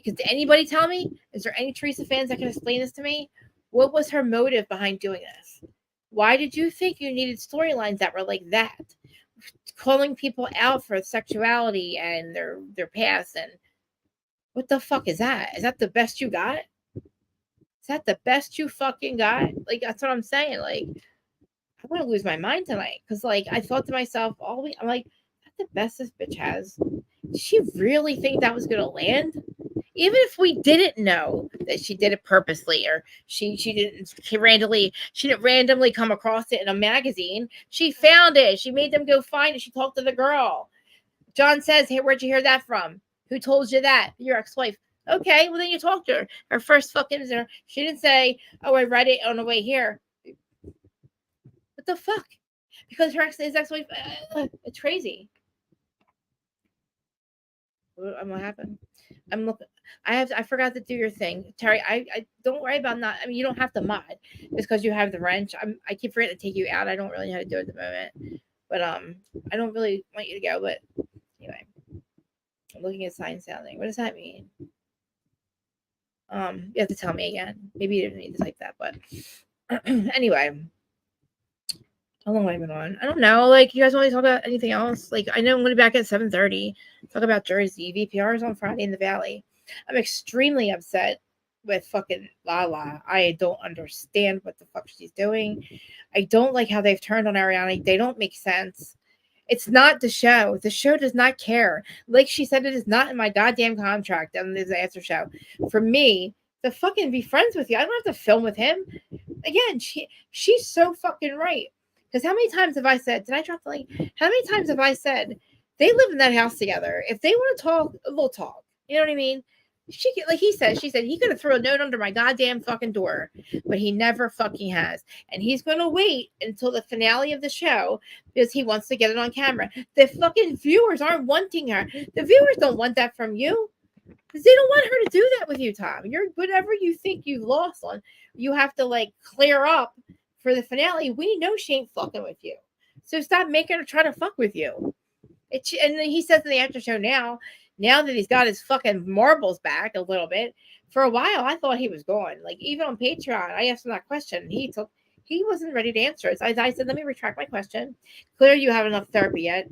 Can anybody tell me? Is there any Teresa fans that can explain this to me? What was her motive behind doing this? Why did you think you needed storylines that were like that? Calling people out for sexuality and their past, and what the fuck is that? Is that the best you got? Is that the best you fucking got? Like, that's what I'm saying. Like, I want to lose my mind tonight. Because, like, I thought to myself all week, I'm like, that's the best this bitch has. Did she really think that was going to land? Even if we didn't know that she did it purposely, or she didn't randomly come across it in a magazine. She found it. She made them go find it. She talked to the girl. John says, hey, where'd you hear that from? Who told you that? Your ex-wife. Okay, well then you talked to her. Her first fucking she didn't say, oh, I read it on the way here. What the fuck? Because his ex-wife, it's crazy. What happened? I'm looking. I forgot to do your thing, Terry. I don't worry about not. I mean, you don't have to mod just because you have the wrench. I keep forgetting to take you out. I don't really know how to do it at the moment, but I don't really want you to go. But anyway, I'm looking at sign sounding. What does that mean? You have to tell me again. Maybe you didn't need to type that, but anyway. How long have I been on? I don't know. Like, you guys want to talk about anything else? Like, I know I'm going to be back at 7:30. Talk about Jersey. VPR is on Friday in the Valley. I'm extremely upset with fucking Lala. I don't understand what the fuck she's doing. I don't like how they've turned on Ariana. They don't make sense. It's not the show. The show does not care. Like she said, it is not in my goddamn contract on this after show. For me, to fucking be friends with you, I don't have to film with him. Again, she's so fucking right. Because how many times have I said, did I drop the link? How many times have I said, they live in that house together. If they want to talk, they'll talk. You know what I mean? She said he could have thrown a note under my goddamn fucking door, but he never fucking has. And he's going to wait until the finale of the show because he wants to get it on camera. The fucking viewers aren't wanting her. The viewers don't want that from you because they don't want her to do that with you, Tom. You're whatever you think you've lost on, you have to like clear up for the finale. We know she ain't fucking with you. So stop making her try to fuck with you. And then he says in the after show now that he's got his fucking marbles back a little bit, for a while I thought he was gone. Like even on Patreon, I asked him that question. He wasn't ready to answer it. So I said, let me retract my question. Clearly you haven't enough therapy yet.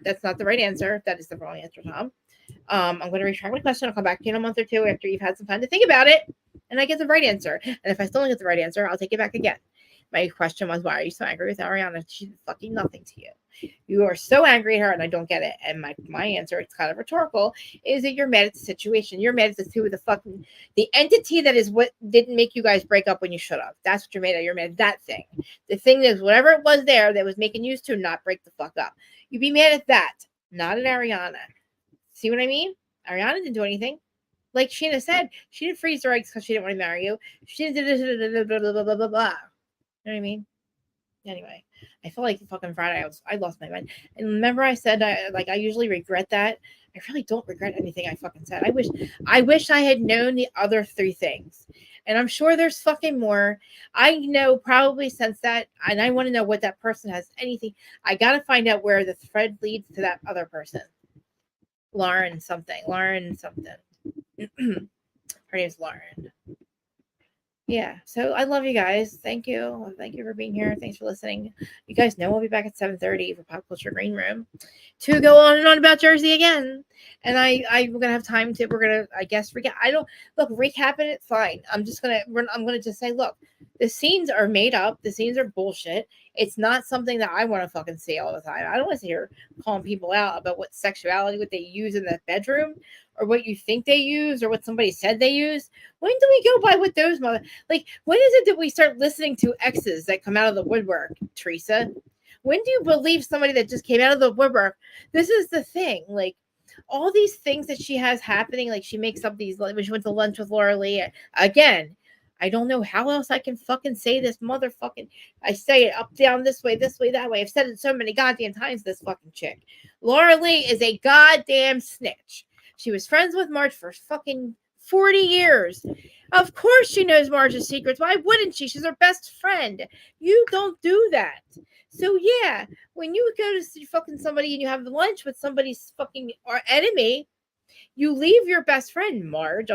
That's not the right answer. That is the wrong answer, Tom. I'm going to retract my question. I'll come back in a month or two after you've had some time to think about it. And I get the right answer. And if I still don't get the right answer, I'll take it back again. My question was, why are you so angry with Ariana? She's fucking nothing to you. You are so angry at her, and I don't get it. And my answer, it's kind of rhetorical, is that you're mad at the situation. You're mad at the entity that is what didn't make you guys break up when you should have. That's what you're mad at. You're mad at that thing. The thing is, whatever it was there that was making you to not break the fuck up. You'd be mad at that, not at Ariana. See what I mean? Ariana didn't do anything. Like Sheena said, she didn't freeze her eggs because she didn't want to marry you. She didn't blah, blah, blah, blah, blah, blah. You know what I mean? Anyway, I felt like fucking Friday. I lost my mind. And remember, I said I usually regret that. I really don't regret anything I fucking said. I wish I had known the other 3 things, and I'm sure there's fucking more. I know probably since that, and I want to know what that person has anything. I gotta find out where the thread leads to that other person. Lauren something. Her name's Lauren. Yeah, so I love you guys. Thank you for being here. Thanks for listening. You guys know we'll be back at 7:30 for Pop Culture Green Room to go on and on about Jersey again. And we're gonna have time to. We're gonna, I guess, recap. I don't look recapping it. Fine. I'm gonna just say, look, the scenes are made up. The scenes are bullshit. It's not something that I want to fucking see all the time. I don't want to sit here calling people out about what sexuality, what they use in the bedroom, or what you think they use, or what somebody said they use. When do we go by with those mother? Like, when is it that we start listening to exes that come out of the woodwork, Teresa? When do you believe somebody that just came out of the woodwork? This is the thing. Like, all these things that she has happening, like she makes up these, like when she went to lunch with Laura Lee. Again, I don't know how else I can fucking say this motherfucking. I say it up, down, this way, that way. I've said it so many goddamn times, this fucking chick. Laura Lee is a goddamn snitch. She was friends with Marge for fucking 40 years. Of course she knows Marge's secrets. Why wouldn't she? She's her best friend. You don't do that. So yeah, when you go to see fucking somebody and you have lunch with somebody's fucking enemy, you leave your best friend Marge,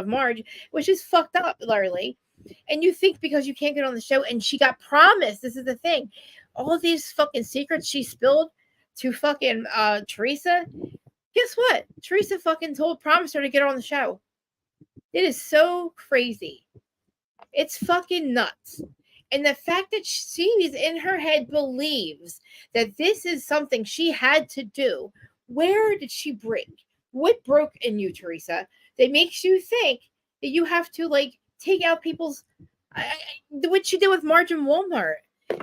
which is fucked up, literally. And you think because you can't get on the show, and she got promised, this is the thing, all these fucking secrets she spilled to fucking Teresa. Guess what? Teresa fucking promised her to get her on the show. It is so crazy. It's fucking nuts. And the fact that she is in her head believes that this is something she had to do. Where did she break? What broke in you, Teresa, that makes you think that you have to, like, take out people's... what she did with Marge and Walmart.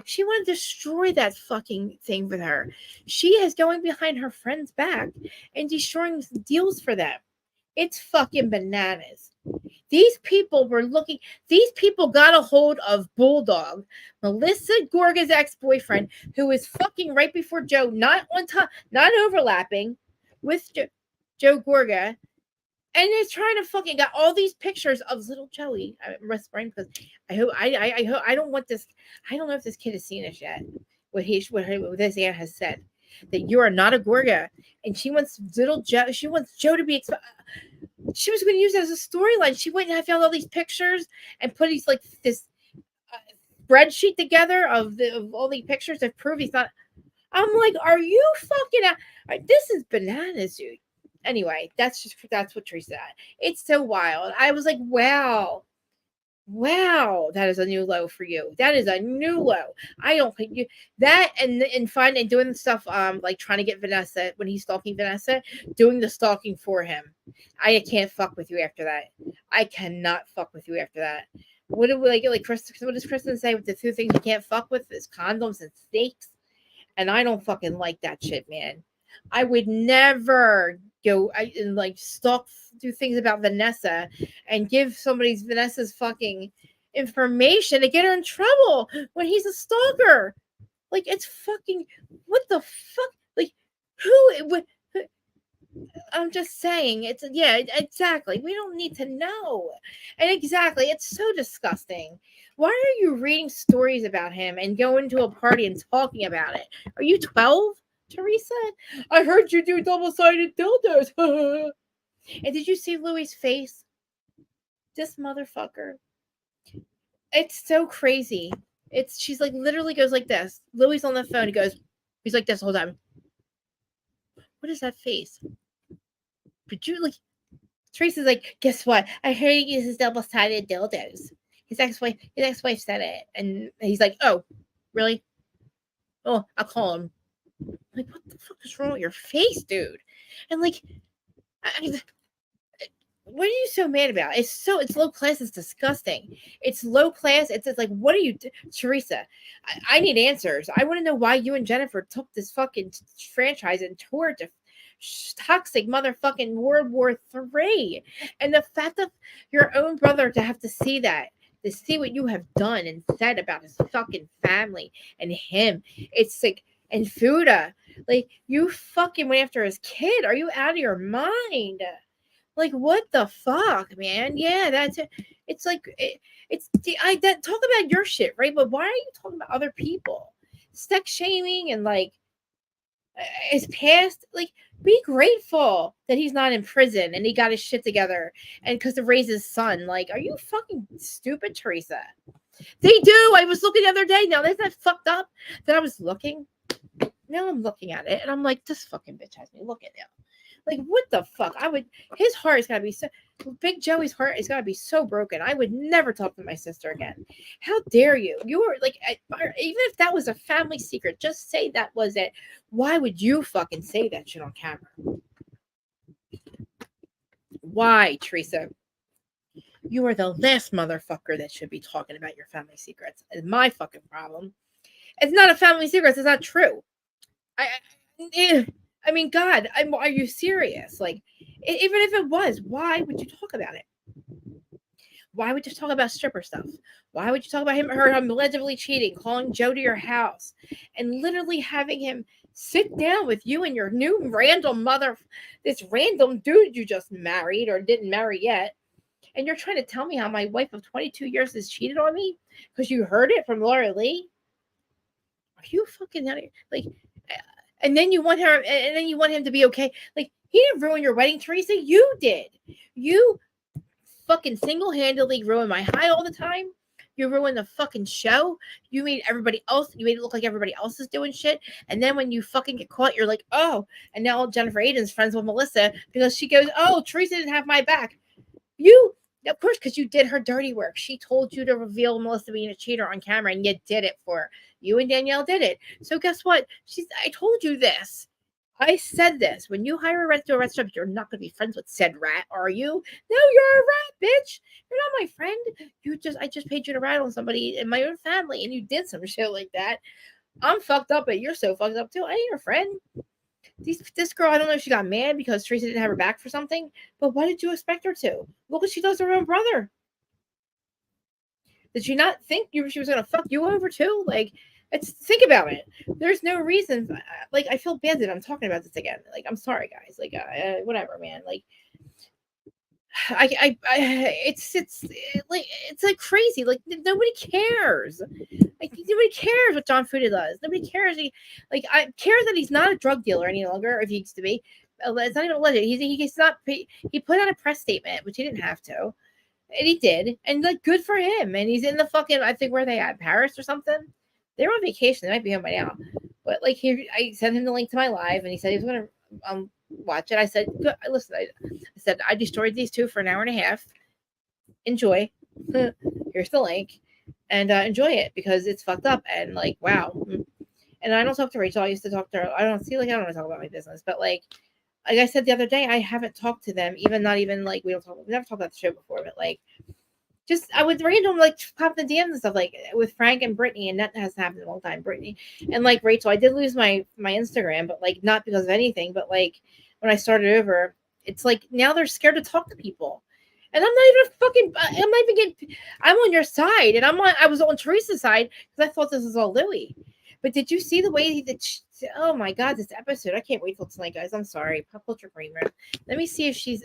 She wanted to destroy that fucking thing with her. She is going behind her friend's back and destroying deals for them. It's fucking bananas. These people got a hold of Bulldog, Melissa Gorga's ex-boyfriend, who is fucking right before Joe, not on top, not overlapping with Joe Gorga. And they're trying to fucking got all these pictures of little Joey. I'm whispering because I hope I don't want this. I don't know if this kid has seen this yet. What this aunt has said, that you are not a Gorga, and she wants little Joe. She wants Joe to be. She was going to use it as a storyline. She went and I found all these pictures and put these like this spreadsheet together of all the pictures to prove he's not. I'm like, are you fucking out? This is bananas, dude. Anyway, that's what Teresa said. It's so wild. I was like, wow, that is a new low for you. That is a new low. I don't think you that and finding doing stuff like trying to get Vanessa when he's stalking Vanessa, doing the stalking for him. I can't fuck with you after that. I cannot fuck with you after that. What do we like Chris? What does Kristen say with the 2 things you can't fuck with is condoms and snakes? And I don't fucking like that shit, man. I would never go and like do things about Vanessa and give Vanessa's fucking information to get her in trouble when he's a stalker. Like, it's fucking, what the fuck? Like, who I'm just saying, exactly. We don't need to know. And exactly, it's so disgusting. Why are you reading stories about him and going to a party and talking about it? Are you 12? Teresa, I heard you do double-sided dildos. And did you see Louie's face? This motherfucker. It's so crazy. She's like literally goes like this. Louie's on the phone. He's like this the whole time. What is that face? But you like Teresa's like, guess what? I heard he uses double-sided dildos. His ex-wife said it. And he's like, oh, really? Oh, I'll call him. Like, what the fuck is wrong with your face, dude? And like, what are you so mad about? It's low class. It's disgusting. It's low class. It's like, what are you, Teresa? I need answers. I want to know why you and Jennifer took this fucking franchise and tore it to toxic motherfucking World War III. And the fact of your own brother to have to see that to see what you have done and said about his fucking family and him. It's like, and Fuda, like, you fucking went after his kid. Are you out of your mind? Like, what the fuck, man? Yeah, that's it. It's like, talk about your shit, right? But why are you talking about other people? Sex shaming and like, his past, like, be grateful that he's not in prison and he got his shit together and because to raise his son. Like, are you fucking stupid, Teresa? They do. I was looking the other day. Now, isn't that fucked up that I was looking? Now I'm looking at it and I'm like, this fucking bitch has me looking now. Like, what the fuck? His heart has got to be so, Big Joey's heart has got to be so broken. I would never talk to my sister again. How dare you? You were like, even if that was a family secret, just say that was it. Why would you fucking say that shit on camera? Why, Teresa? You are the last motherfucker that should be talking about your family secrets. It's my fucking problem. It's not a family secret. It's not true. I mean, God, are you serious? Like, even if it was, why would you talk about it? Why would you talk about stripper stuff? Why would you talk about her allegedly cheating, calling Joe to your house, and literally having him sit down with you and your new random this random dude you just married or didn't marry yet, and you're trying to tell me how my wife of 22 years has cheated on me because you heard it from Laura Lee? Are you fucking out of here? Like, and then you want her, and then you want him to be okay. Like, he didn't ruin your wedding, Teresa. You did. You fucking single-handedly ruined my high all the time. You ruined the fucking show. You made it look like everybody else is doing shit. And then when you fucking get caught, you're like, oh, and now Jennifer Aydin's friends with Melissa because she goes, oh, Teresa didn't have my back. Of course, because you did her dirty work. She told you to reveal Melissa being a cheater on camera, and you did it for her. You and Danielle did it. So guess what? I told you this. I said this. When you hire a rat to a rat strip, you're not going to be friends with said rat, are you? No, you're a rat, bitch. You're not my friend. I just paid you to rat on somebody in my own family, and you did some shit like that. I'm fucked up, but you're so fucked up too. I ain't your friend. This girl, I don't know if she got mad because Teresa didn't have her back for something, but what did you expect her to? Look what she does to her own brother. Did she not think she was going to fuck you over too? Like, think about it. There's no reason. Like, I feel bad that I'm talking about this again. Like, I'm sorry, guys. Like, whatever, man. Like, it's like crazy. Like, nobody cares. Like, nobody cares what John Fuda does. Nobody cares. I cares that he's not a drug dealer any longer, if he used to be. It's not even alleged. He's not. He put out a press statement, which he didn't have to, and he did. And like, good for him. And he's in the fucking, I think, where they at, Paris or something. They're on vacation. They might be home by now. But like, I sent him the link to my live, and he said he was gonna watch it. I said, listen. I said I destroyed these two for an hour and a half. Enjoy. Here's the link, and enjoy it because it's fucked up and like, wow. And I don't talk to Rachel. I used to talk to her. I don't want to talk about my business, but like I said the other day, I haven't talked to them. Even not even like we never talked about the show before, but like just I would random like pop the DMs and stuff like with Frank and Brittany, and that has happened a long time. Brittany and like Rachel, I did lose my Instagram, but like not because of anything, but like when I started over, it's like now they're scared to talk to people. And I'm on your side, and I was on Teresa's side because I thought this was all Louie. But did you see the way oh my God, this episode, I can't wait till tonight, guys. I'm sorry. Pop Culture Green Room. Let me see if she's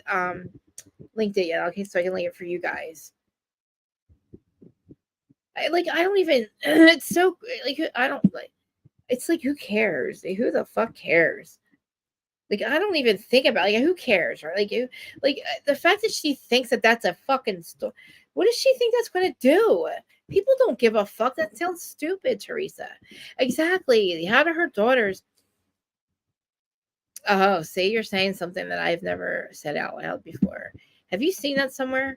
linked it yet. Okay, so I can link it for you guys. I don't even, it's so like, I don't like, it's like, who cares? Like, who the fuck cares? Like, I don't even think about like, who cares, right? Like the fact that she thinks that that's a fucking story. What does she think that's going to do? People don't give a fuck. That sounds stupid, Teresa. Exactly. How do her daughters? Oh, say you're saying something that I've never said out loud before. Have you seen that somewhere?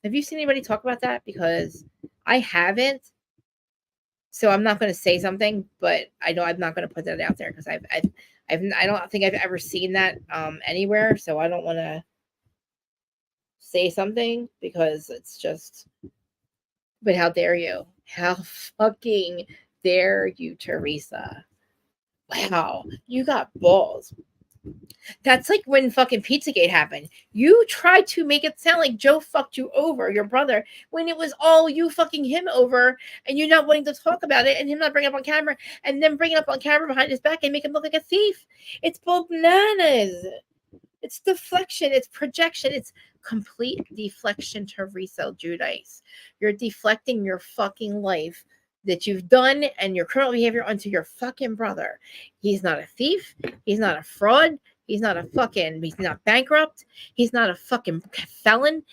Have you seen anybody talk about that? Because I haven't. So I'm not going to say something, but I know I'm not going to put that out there because I don't think I've ever seen that anywhere. So I don't want to say something because it's just. But how dare you? How fucking dare you, Teresa? Wow, you got balls. That's like when fucking Pizzagate happened. You tried to make it sound like Joe fucked you over, your brother, when it was all you fucking him over, and you not wanting to talk about it, and him not bringing it up on camera, and then bringing it up on camera behind his back and make him look like a thief. It's both bananas. It's deflection. It's projection. It's complete deflection, Teresa Giudice. You're deflecting your fucking life that you've done and your criminal behavior onto your fucking brother. He's not a thief. He's not a fraud. He's not bankrupt. He's not a fucking felon.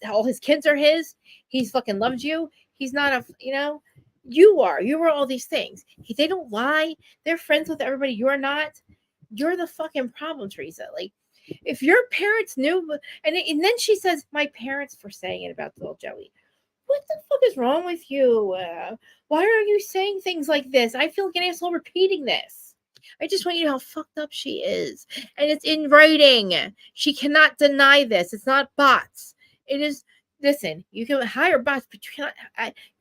All his kids are his. He's fucking loves you. He's not you are all these things. They don't lie. They're friends with everybody. You're not. You're the fucking problem, Teresa. Like, if your parents knew, and then she says, my parents for saying it about little Joey. What the fuck is wrong with you? Why are you saying things like this? I feel like an asshole repeating this. I just want you to know how fucked up she is. And it's in writing. She cannot deny this. It's not bots. It is, listen, you can hire bots, but you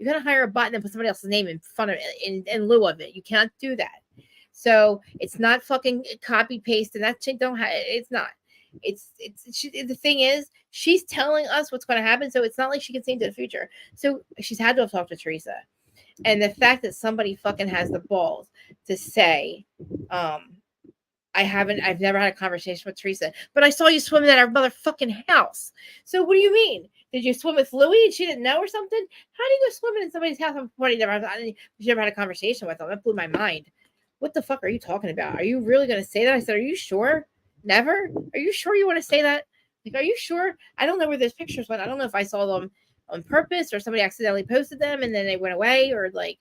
cannot hire a bot and then put somebody else's name in front of it, in lieu of it. You cannot do that. So it's not fucking copy paste, and that shit it's not. The thing is, she's telling us what's going to happen, so it's not like she can see into the future. So she's had to have talked to Teresa, and the fact that somebody fucking has the balls to say, I've never had a conversation with Teresa, but I saw you swimming at our motherfucking house. So what do you mean? Did you swim with Louie and she didn't know or something? How do you go swimming in somebody's house? She never had a conversation with them. That blew my mind. What the fuck are you talking about? Are you really going to say that? I said, are you sure? Never? Are you sure you want to say that? Like, are you sure? I don't know where those pictures went. I don't know if I saw them on purpose or somebody accidentally posted them and then they went away, or like,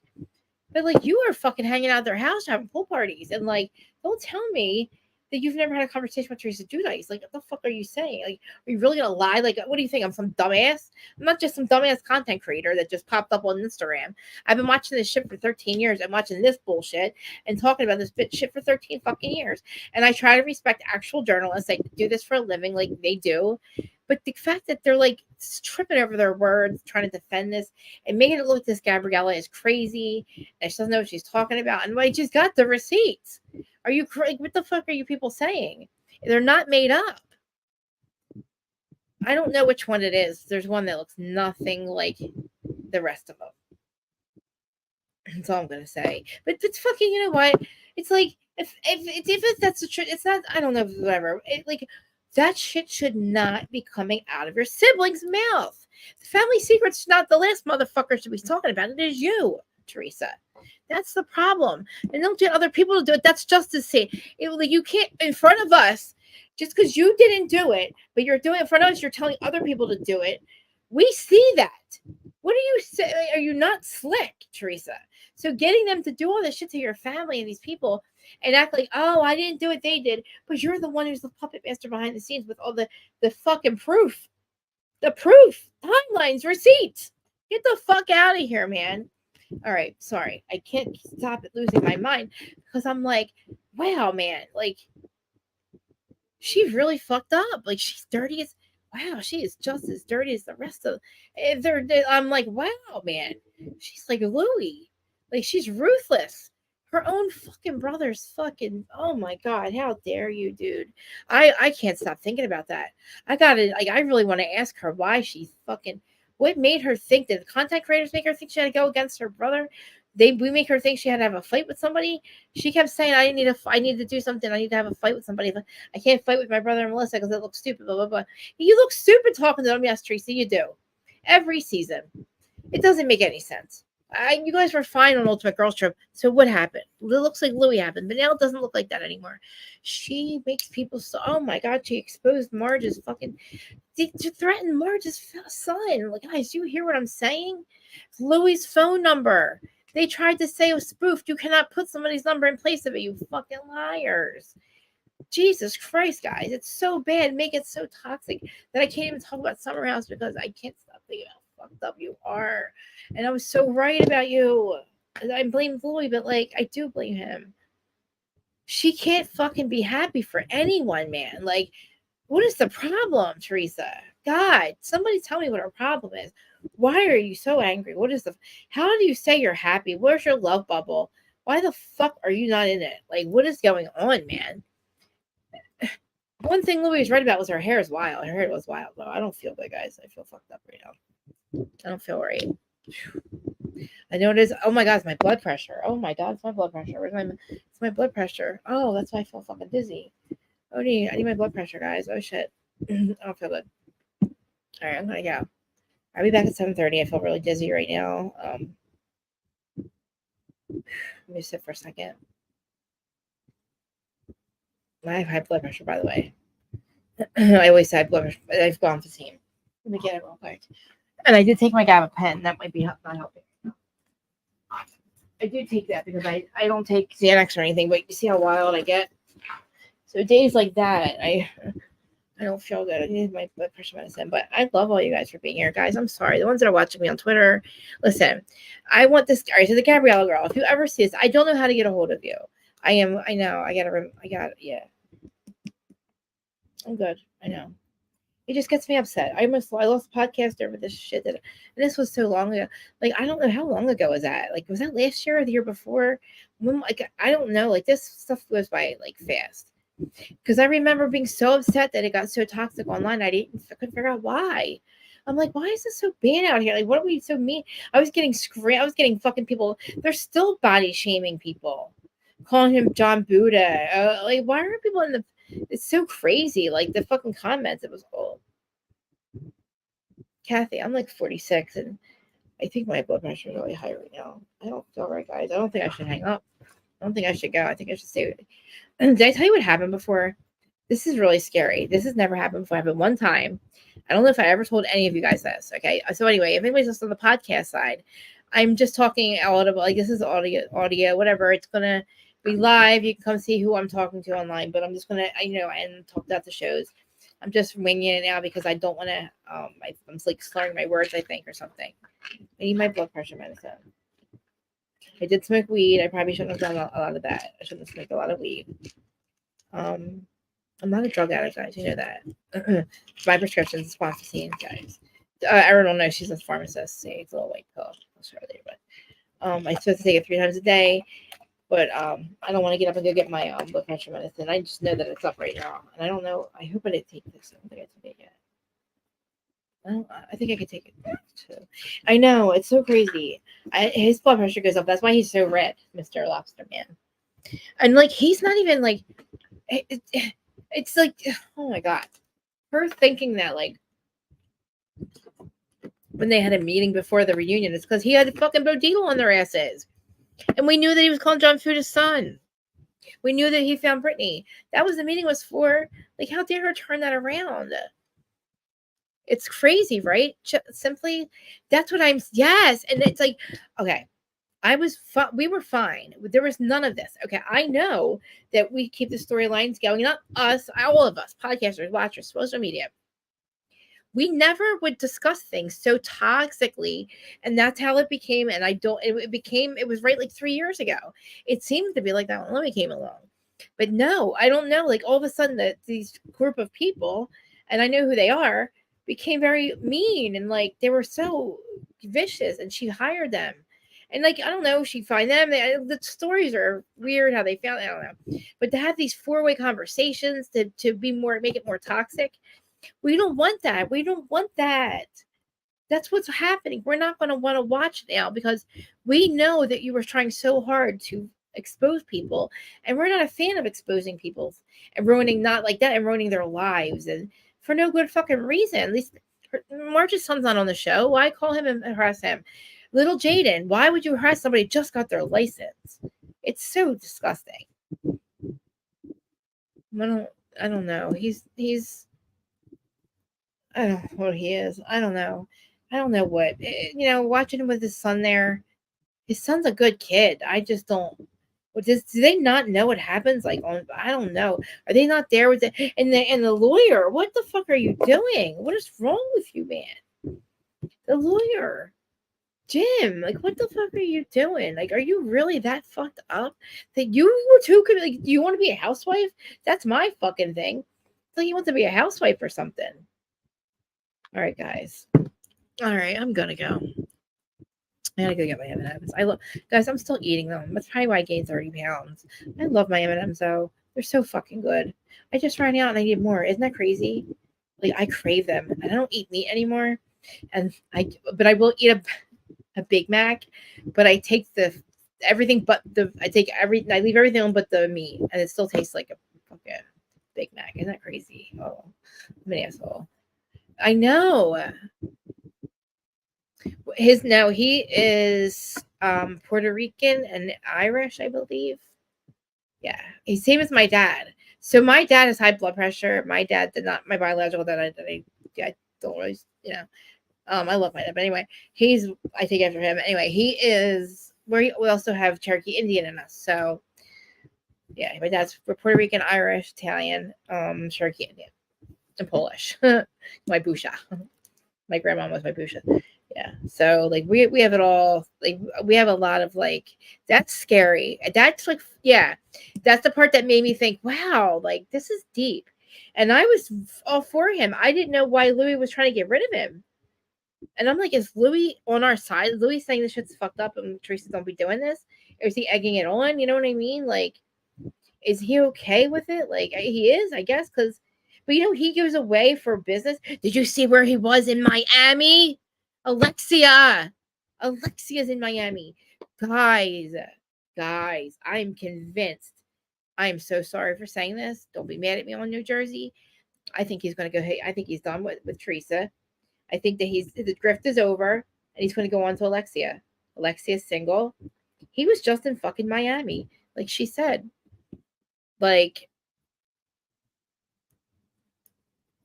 but like, you are fucking hanging out at their house having pool parties, and like, don't tell me that you've never had a conversation with Teresa Giudice. Like, what the fuck are you saying? Like, are you really gonna lie? Like, what do you think? I'm some dumbass? I'm not just some dumbass content creator that just popped up on Instagram. I've been watching this shit for 13 years. I'm watching this bullshit and talking about this shit for 13 fucking years. And I try to respect actual journalists that do this for a living, like they do. But the fact that they're like tripping over their words, trying to defend this and making it look like this Gabriella is crazy and she doesn't know what she's talking about. And I just got the receipts. Are you crazy? What the fuck are you people saying? They're not made up. I don't know which one it is. There's one that looks nothing like the rest of them. That's all I'm gonna say. But it's fucking, you know what? It's like if that's the truth, it's not. I don't know, whatever. That shit should not be coming out of your sibling's mouth. The family secret's not the last motherfucker should be talking about. It is you, Teresa. That's the problem. And don't get other people to do it. That's just to say, you can't, in front of us, just because you didn't do it, but you're doing it in front of us, you're telling other people to do it. We see that. What do you say? Are you not slick, Teresa? So getting them to do all this shit to your family and these people and act like, oh, I didn't do it, they did. But you're the one who's the puppet master behind the scenes with all the fucking proof. The proof, timelines, receipts. Get the fuck out of here, man. All right, sorry. I can't stop it losing my mind because I'm like, wow, man. Like, she really fucked up. Like, she's dirty as, wow, she is just as dirty as the rest of I'm like, wow, man. She's like Louie. Like, she's ruthless. Her own fucking brother's fucking, oh my God, how dare you, dude. I can't stop thinking about that. I really want to ask her why she's fucking, what made her think that the content creators make her think she had to go against her brother? We make her think she had to have a fight with somebody. She kept saying, I need to do something. I need to have a fight with somebody. I can't fight with my brother and Melissa because it looks stupid, blah, blah, blah. You look stupid talking to them. Yes, Teresa, you do. Every season. It doesn't make any sense. You guys were fine on Ultimate Girls Trip. So what happened? It looks like Louie happened, but now it doesn't look like that anymore. She makes people so, oh my God, she exposed Marge's fucking, to threaten Marge's son. Like, guys, do you hear what I'm saying? Louie's phone number. They tried to say it was spoofed. You cannot put somebody's number in place of it, you fucking liars. Jesus Christ, guys. It's so bad. Make it so toxic that I can't even talk about Summerhouse because I can't stop thinking how fucked up you are. And I was so right about you. I blame Louie, but like, I do blame him. She can't fucking be happy for anyone, man. Like, what is the problem, Teresa? God, somebody tell me what her problem is. Why are you so angry? How do you say you're happy? Where's your love bubble? Why the fuck are you not in it? Like, what is going on, man? One thing Louie was right about was her hair is wild. Her hair was wild, though. I don't feel good, guys. I feel fucked up right now. I don't feel right. I know it is. Oh my God, it's my blood pressure. Oh my God, it's my blood pressure. It's my blood pressure. Oh, that's why I feel fucking dizzy. Oh, I need my blood pressure, guys. Oh shit. I don't feel good. All right, I'm gonna go. I'll be back at 7:30. I feel really dizzy right now. Let me sit for a second. I have high blood pressure, by the way. I always say blood pressure. I've gone to team. Let me get it real quick. And I did take my gabapentin. That might be not helping. I do take that because I don't take Xanax or anything, but you see how wild I get. So days like that, I don't feel good. I need my blood pressure medicine. But I love all you guys for being here, guys. I'm sorry. The ones that are watching me on Twitter, listen. I want this. All right, so the Gabriella girl. If you ever see this, I don't know how to get a hold of you. I know. I got. Yeah. I'm good. I know. It just gets me upset. I lost the podcast over this shit and this was so long ago. Like, I don't know how long ago was that. Like, was that last year or the year before? Like, I don't know. Like, this stuff goes by like fast. Because I remember being so upset that it got so toxic online. I couldn't figure out why. I'm like, why is this so bad out here? Like, what are we so mean? I was getting fucking people. They're still body shaming people, calling him John Buddha. Like, why are people in the? It's so crazy. Like the fucking comments. It was old. Kathy, I'm like 46, and I think my blood pressure is really high right now. I don't feel right, guys. I don't think I should hang up. I don't think I should go. I think I should stay. Did I tell you what happened before? This is really scary. This has never happened before. It happened one time. I don't know if I ever told any of you guys this. Okay. So anyway, if anybody's just on the podcast side, I'm just talking audible. Like this is audio, whatever. It's gonna be live. You can come see who I'm talking to online. But I'm just gonna, and talk about the shows. I'm just winging it now because I don't want to. I'm like slurring my words, I think, or something. I need my blood pressure medicine. I did smoke weed. I probably shouldn't have done a lot of that. I shouldn't have smoked a lot of weed. I'm not a drug addict, guys. You know that. My prescription is Podcsst, guys. Erin will know she's a pharmacist. See, it's a little white pill. I'll show her later. But I'm supposed to take it 3 times a day. But I don't want to get up and go get my blood pressure medicine. I just know that it's up right now. And I don't know. I hope I didn't take this. I don't think I took it yet. I think I could take it too. I know. It's so crazy. His blood pressure goes up. That's why he's so red, Mr. Lobster Man. And like, he's not even like, it's like, oh my God. Her thinking that like, when they had a meeting before the reunion, it's because he had fucking Bodil on their asses. And we knew that he was calling John Fuda's son. We knew that he found Brittany. That was the meeting was for. Like, how dare her turn that around? It's crazy, right? Simply, that's what yes. And it's like, okay, we were fine. There was none of this. Okay, I know that we keep the storylines going. Not us, all of us, podcasters, watchers, social media. We never would discuss things so toxically, and that's how it became. And it was right like 3 years ago. It seemed to be like that when Louie came along, but no, I don't know. Like all of a sudden, these group of people, and I know who they are, became very mean and like they were so vicious. And she hired them, and like I don't know, she find them. The stories are weird how they found. I don't know, but to have these 4-way conversations to be make it more toxic. We don't want that. We don't want that. That's what's happening. We're not going to want to watch now because we know that you were trying so hard to expose people, and we're not a fan of exposing people and ruining their lives and for no good fucking reason. At least Marge's son's not on the show. Why call him and harass him? Little Jaden, why would you harass somebody who just got their license? It's so disgusting. I don't know. He's I don't know what he is. I don't know. I don't know what. Watching him with his son there, his son's a good kid. I just don't. Do they not know what happens? Like, I don't know. Are they not there with and the lawyer? What the fuck are you doing? What is wrong with you, man? The lawyer, Jim. Like, what the fuck are you doing? Like, are you really that fucked up that you two could like? Do you want to be a housewife? That's my fucking thing. It's like you want to be a housewife or something. All right, guys. All right, I'm gonna go. I gotta go get my M&Ms. Guys, I'm still eating them. That's probably why I gained 30 pounds. I love my M&Ms though. They're so fucking good. I just ran out and I need more. Isn't that crazy? Like I crave them. And I don't eat meat anymore. But I will eat a Big Mac, but I take everything but I leave everything on but the meat, and it still tastes like a fucking Big Mac. Isn't that crazy? Oh, I'm an asshole. I know. He is Puerto Rican and Irish, I believe. Yeah, he's same as my dad. So my dad has high blood pressure. My dad did not. My biological dad, I don't really, I love my dad, but anyway, I take after him. Anyway, he is we also have Cherokee Indian in us. So yeah, my dad's Puerto Rican, Irish, Italian, Cherokee Indian, and Polish. My busha. My grandma was my busha. Yeah. So like we have it all. Like we have a lot of like that's scary. That's like that's the part that made me think, wow, like this is deep. And I was all for him. I didn't know why Louis was trying to get rid of him. And I'm like, is Louis on our side? Is Louis saying this shit's fucked up and Teresa don't be doing this? Or is he egging it on? You know what I mean? Like, is he okay with it? Like, he is, I guess, because, but he goes away for business. Did you see where he was in Miami? Alexia's in Miami. Guys, I'm convinced. I am so sorry for saying this. Don't be mad at me on New Jersey. I think he's going to go. I think he's done with Teresa. I think that the grift is over and he's going to go on to Alexia. Alexia's single. He was just in fucking Miami, like she said. Like,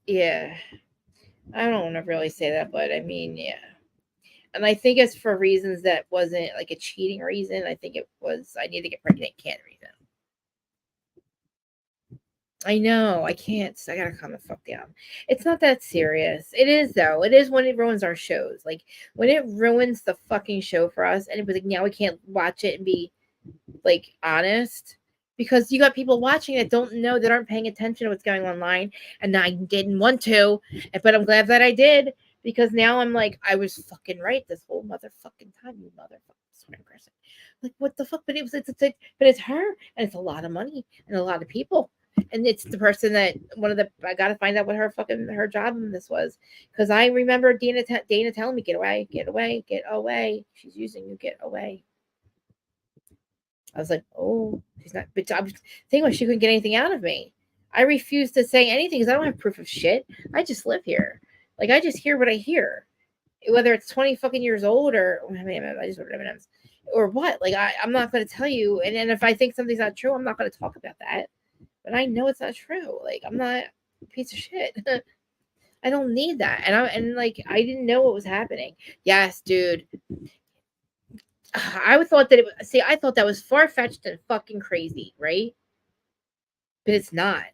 yeah. I don't want to really say that, but I mean, yeah. And I think it's for reasons that wasn't like a cheating reason. I think it was I need to get pregnant can't reason. I know. I can't. I gotta calm the fuck down. It's not that serious. It is though. It is when it ruins our shows. Like when it ruins the fucking show for us, and it was like now we can't watch it and be like honest because you got people watching that don't know that aren't paying attention to what's going online. And I didn't want to, but I'm glad that I did because now I'm like I was fucking right this whole motherfucking time. You motherfucking person. Like what the fuck? But it's her, and it's a lot of money and a lot of people. And it's the person that I got to find out what her job in this was because I remember Dana telling me, get away, get away, get away. She's using you, get away. I was like, oh, she's not. But I was thinking she couldn't get anything out of me. I refuse to say anything because I don't have proof of shit. I just live here. Like I just hear what I hear, whether it's 20 fucking years old or I just ordered M&Ms or what. Like I'm not going to tell you. And if I think something's not true, I'm not going to talk about that. But I know it's not true. Like I'm not a piece of shit. I don't need that. And I didn't know what was happening. Yes, dude. I thought that was far-fetched and fucking crazy, right? But it's not.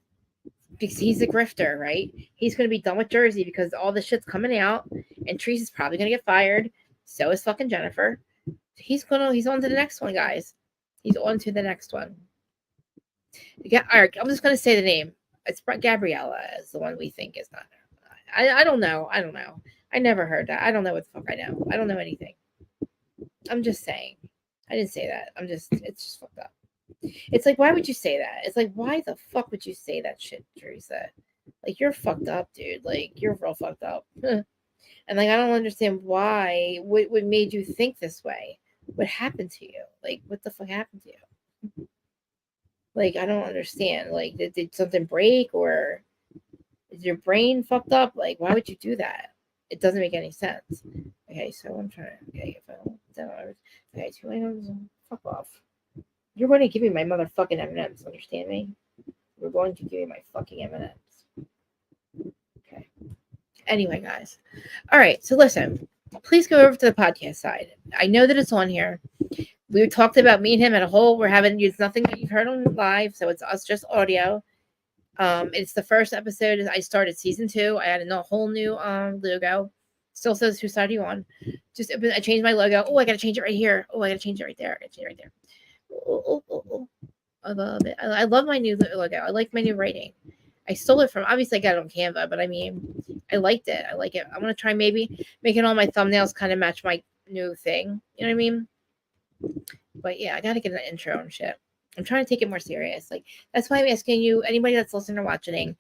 Because he's a grifter, right? He's going to be done with Jersey because all this shit's coming out and Teresa's probably going to get fired. So is fucking Jennifer. He's on to the next one, guys. He's on to the next one. Yeah, all right, I'm just going to say the name. It's Gabriella is the one we think is not. I don't know. I never heard that. I don't know what the fuck I know. I don't know anything. I'm just saying. I didn't say that. It's just fucked up. It's like, why would you say that? It's like, why the fuck would you say that shit, Teresa? Like, you're fucked up, dude. Like, you're real fucked up. And, like, I don't understand why. What made you think this way? What happened to you? Like, what the fuck happened to you? Like, I don't understand. Like, did something break or is your brain fucked up? Like, why would you do that? It doesn't make any sense. Okay, so I'm trying to get okay, 2 items. Fuck off. You're going to give me my motherfucking M&Ms. Understand me? You're going to give me my fucking M&Ms. Okay. Anyway, guys. All right. So listen. Please go over to the podcast side. I know that it's on here. We talked about me and him at a whole. It's nothing that you've heard on live, so it's us just audio. It's the first episode. I started season 2. I added a whole new logo. Still says whose side are you on? I changed my logo. Oh, I gotta change it right here. Oh, I gotta change it right there. Oh. I love it. I love my new logo. I like my new writing. I stole it from, obviously I got it on Canva, but I mean, I liked it. I like it. I want to try maybe making all my thumbnails kind of match my new thing. You know what I mean? But yeah, I got to get an intro and shit. I'm trying to take it more serious. Like, that's why I'm asking you, anybody that's listening or watching,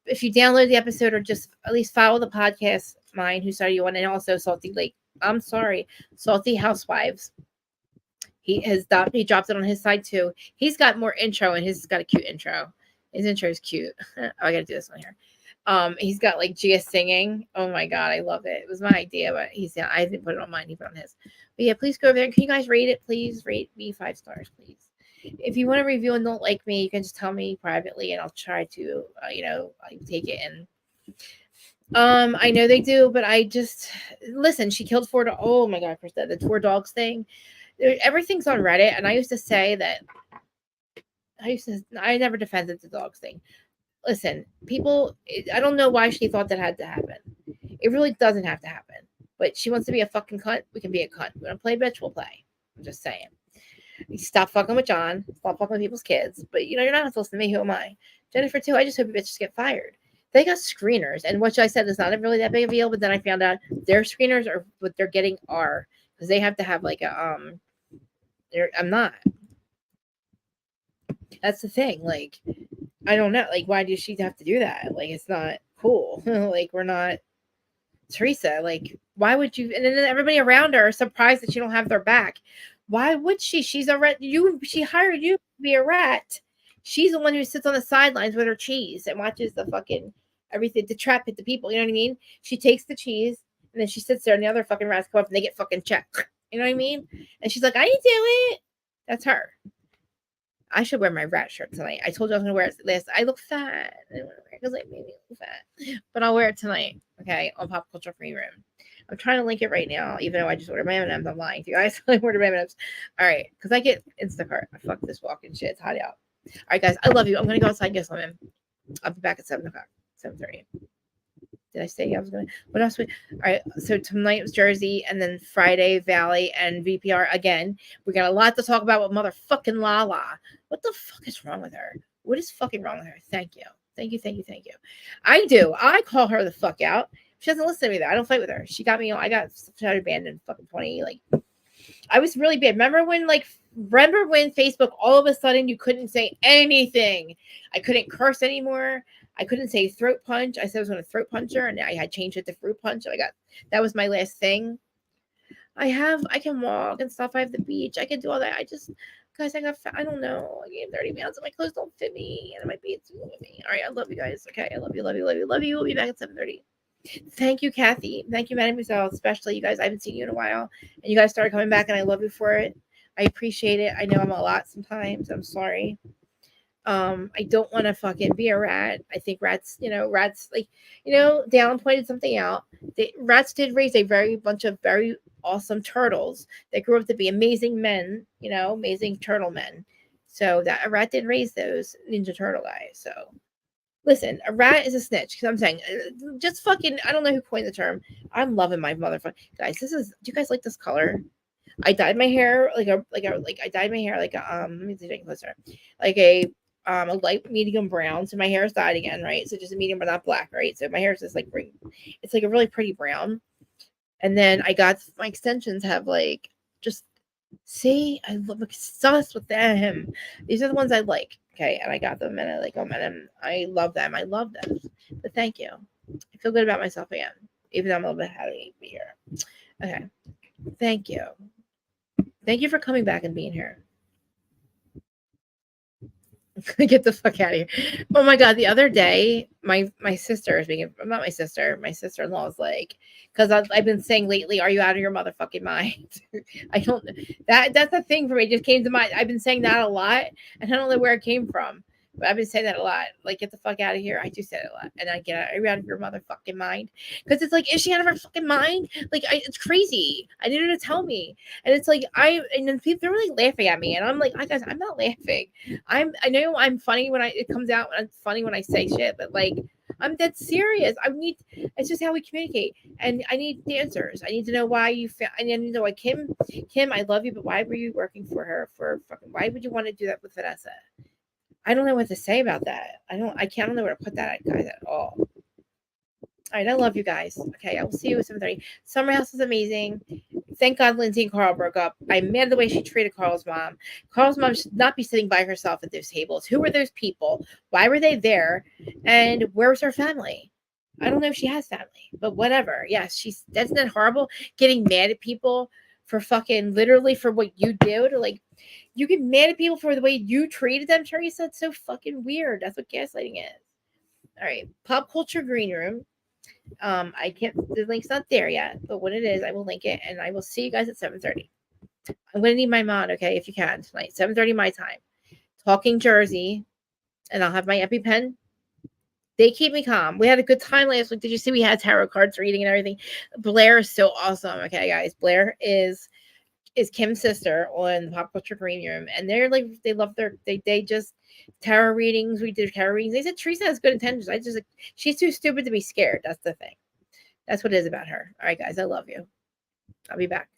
if you download the episode or just at least follow the podcast, mine, Who Started You On, and also Salty Housewives. He dropped it on his side too. He's got more intro, and his has got a cute intro. His intro is cute. Oh, I gotta do this one here. He's got like Gia singing. Oh my god, I love it. It was my idea, but I didn't put it on mine. He put it on his. But yeah, please go over there. Can you guys rate it? Please rate me 5 stars, please. If you want to review and don't like me, you can just tell me privately, and I'll try to, take it. And I know they do, but I just listen. She killed 4. Oh my god, the 4 dogs thing. Everything's on Reddit, and I used to say that. I never defended the dogs thing. Listen, people. I don't know why she thought that had to happen. It really doesn't have to happen. But she wants to be a fucking cunt. We can be a cunt. We want to play bitch. We'll play. I'm just saying. Stop fucking with John. Stop fucking with people's kids. But you're not supposed to me. Who am I? Jennifer too. I just hope you bitches get fired. They got screeners, and what I said is not really that big of a deal. But then I found out their screeners are what they're getting are because they have to have like a I'm not. That's the thing. Like, I don't know. Like, why does she have to do that? Like, it's not cool. Like, we're not Teresa. Like, why would you? And then everybody around her are surprised that she don't have their back. Why would she? She's a rat. She hired you to be a rat. She's the one who sits on the sidelines with her cheese and watches the fucking everything, the trap hit the people. You know what I mean? She takes the cheese and then she sits there and the other fucking rats come up and they get fucking checked. You know what I mean? And she's like, I didn't do it. That's her. I should wear my rat shirt tonight. I told you I was going to wear it last. I look fat. I don't want to wear it because I made me look fat. But I'll wear it tonight. Okay. On Pop Culture Free Room. I'm trying to link it right now, even though I just ordered my M&Ms. I'm lying to you guys. I ordered my M&Ms. All right. Because I get Instacart. Fuck this walking shit. It's hot out. All right, guys. I love you. I'm going to go outside and get something. I'll be back at 7 o'clock. 7:30. Did I say I was going to? What else? All right. So tonight was Jersey, and then Friday, Valley, and VPR again. We got a lot to talk about with motherfucking Lala. What the fuck is wrong with her? What is fucking wrong with her? Thank you. Thank you. Thank you. Thank you. I do. I call her the fuck out. She doesn't listen to me though. I don't fight with her. She got me. I got banned in fucking 20. Like, I was really bad. Remember when Facebook all of a sudden you couldn't say anything? I couldn't curse anymore. I couldn't say throat punch. I said I was going to throat punch her, and I had changed it to fruit punch. So that was my last thing. I can walk and stuff. I have the beach. I can do all that. Guys, I don't know. I gained 30 pounds and my clothes don't fit me, and my pants don't fit me. All right, I love you guys. Okay, I love you, love you, love you, love you. We'll be back at 7:30. Thank you, Kathy. Thank you, Madam Michelle, especially you guys. I haven't seen you in a while, and you guys started coming back, and I love you for it. I appreciate it. I know I'm a lot sometimes. I'm sorry. I don't want to fucking be a rat. I think rats like, Dallin pointed something out. Rats did raise a bunch of very awesome turtles that grew up to be amazing men, amazing turtle men. So that a rat did raise those Ninja Turtle guys. So listen, a rat is a snitch. Because I'm saying, just fucking, I don't know who coined the term. I'm loving my motherfucker. Guys, do you guys like this color? I dyed my hair let me see if I can closer. Like a light medium brown. So my hair is dyed again, right? So just a medium but not black, right? So my hair is just like it's like a really pretty brown. And then I got my extensions have like see, I'm obsessed with them. These are the ones I like. Okay, and I got them and I like them and I love them. I love them. But thank you. I feel good about myself again, even though I'm a little bit heavy here. Okay. Thank you. Thank you for coming back and being here. Get the fuck out of here. Oh my god, the other day, my sister is being not my sister-in-law is like, because I've been saying lately, are you out of your motherfucking mind? I don't that's a thing for me. It just came to mind. I've been saying that a lot, and I don't know where it came from. But I've been saying that a lot. Like, get the fuck out of here. I do say it a lot. And I get, are you out of your motherfucking mind? Because it's like, is she out of her fucking mind? Like, it's crazy. I need her to tell me. And it's like, and then people, they're really laughing at me. And I'm like, guys, I'm not laughing. I know I'm funny when it comes out. I'm funny when I say shit. But like, I'm dead serious. It's just how we communicate. And I need the answers. I need to know why you I need to know why Kim, I love you, but why were you working for her why would you want to do that with Vanessa? I don't know what to say about that. I don't know where to put that, guys, at all. All right, I love you guys. Okay, I will see you at 7:30. Summerhouse is amazing. Thank God Lindsey and Carl broke up. I'm mad at the way she treated Carl's mom. Carl's mom should not be sitting by herself at those tables. Who were those people? Why were they there? And where was her family? I don't know if she has family, but whatever. Yes, isn't that horrible? Getting mad at people for fucking literally for what you do to like you get mad at people for the way you treated them, Teresa. It's so fucking weird. That's what gaslighting is. All right, pop culture green room. I can't. The link's not there yet, but when it is, I will link it, and I will see you guys at 7:30. I'm gonna need my mod, okay, if you can tonight, 7:30 my time. Talking Jersey, and I'll have my EpiPen. They keep me calm. We had a good time last week. Did you see we had tarot cards reading and everything? Blair is so awesome. Okay, guys, Blair is Kim's sister on the Pop Culture Green Room, and they're like they love they just tarot readings. We did tarot readings. They said Teresa has good intentions. She's too stupid to be scared. That's the thing. That's what it is about her. All right, guys, I love you. I'll be back.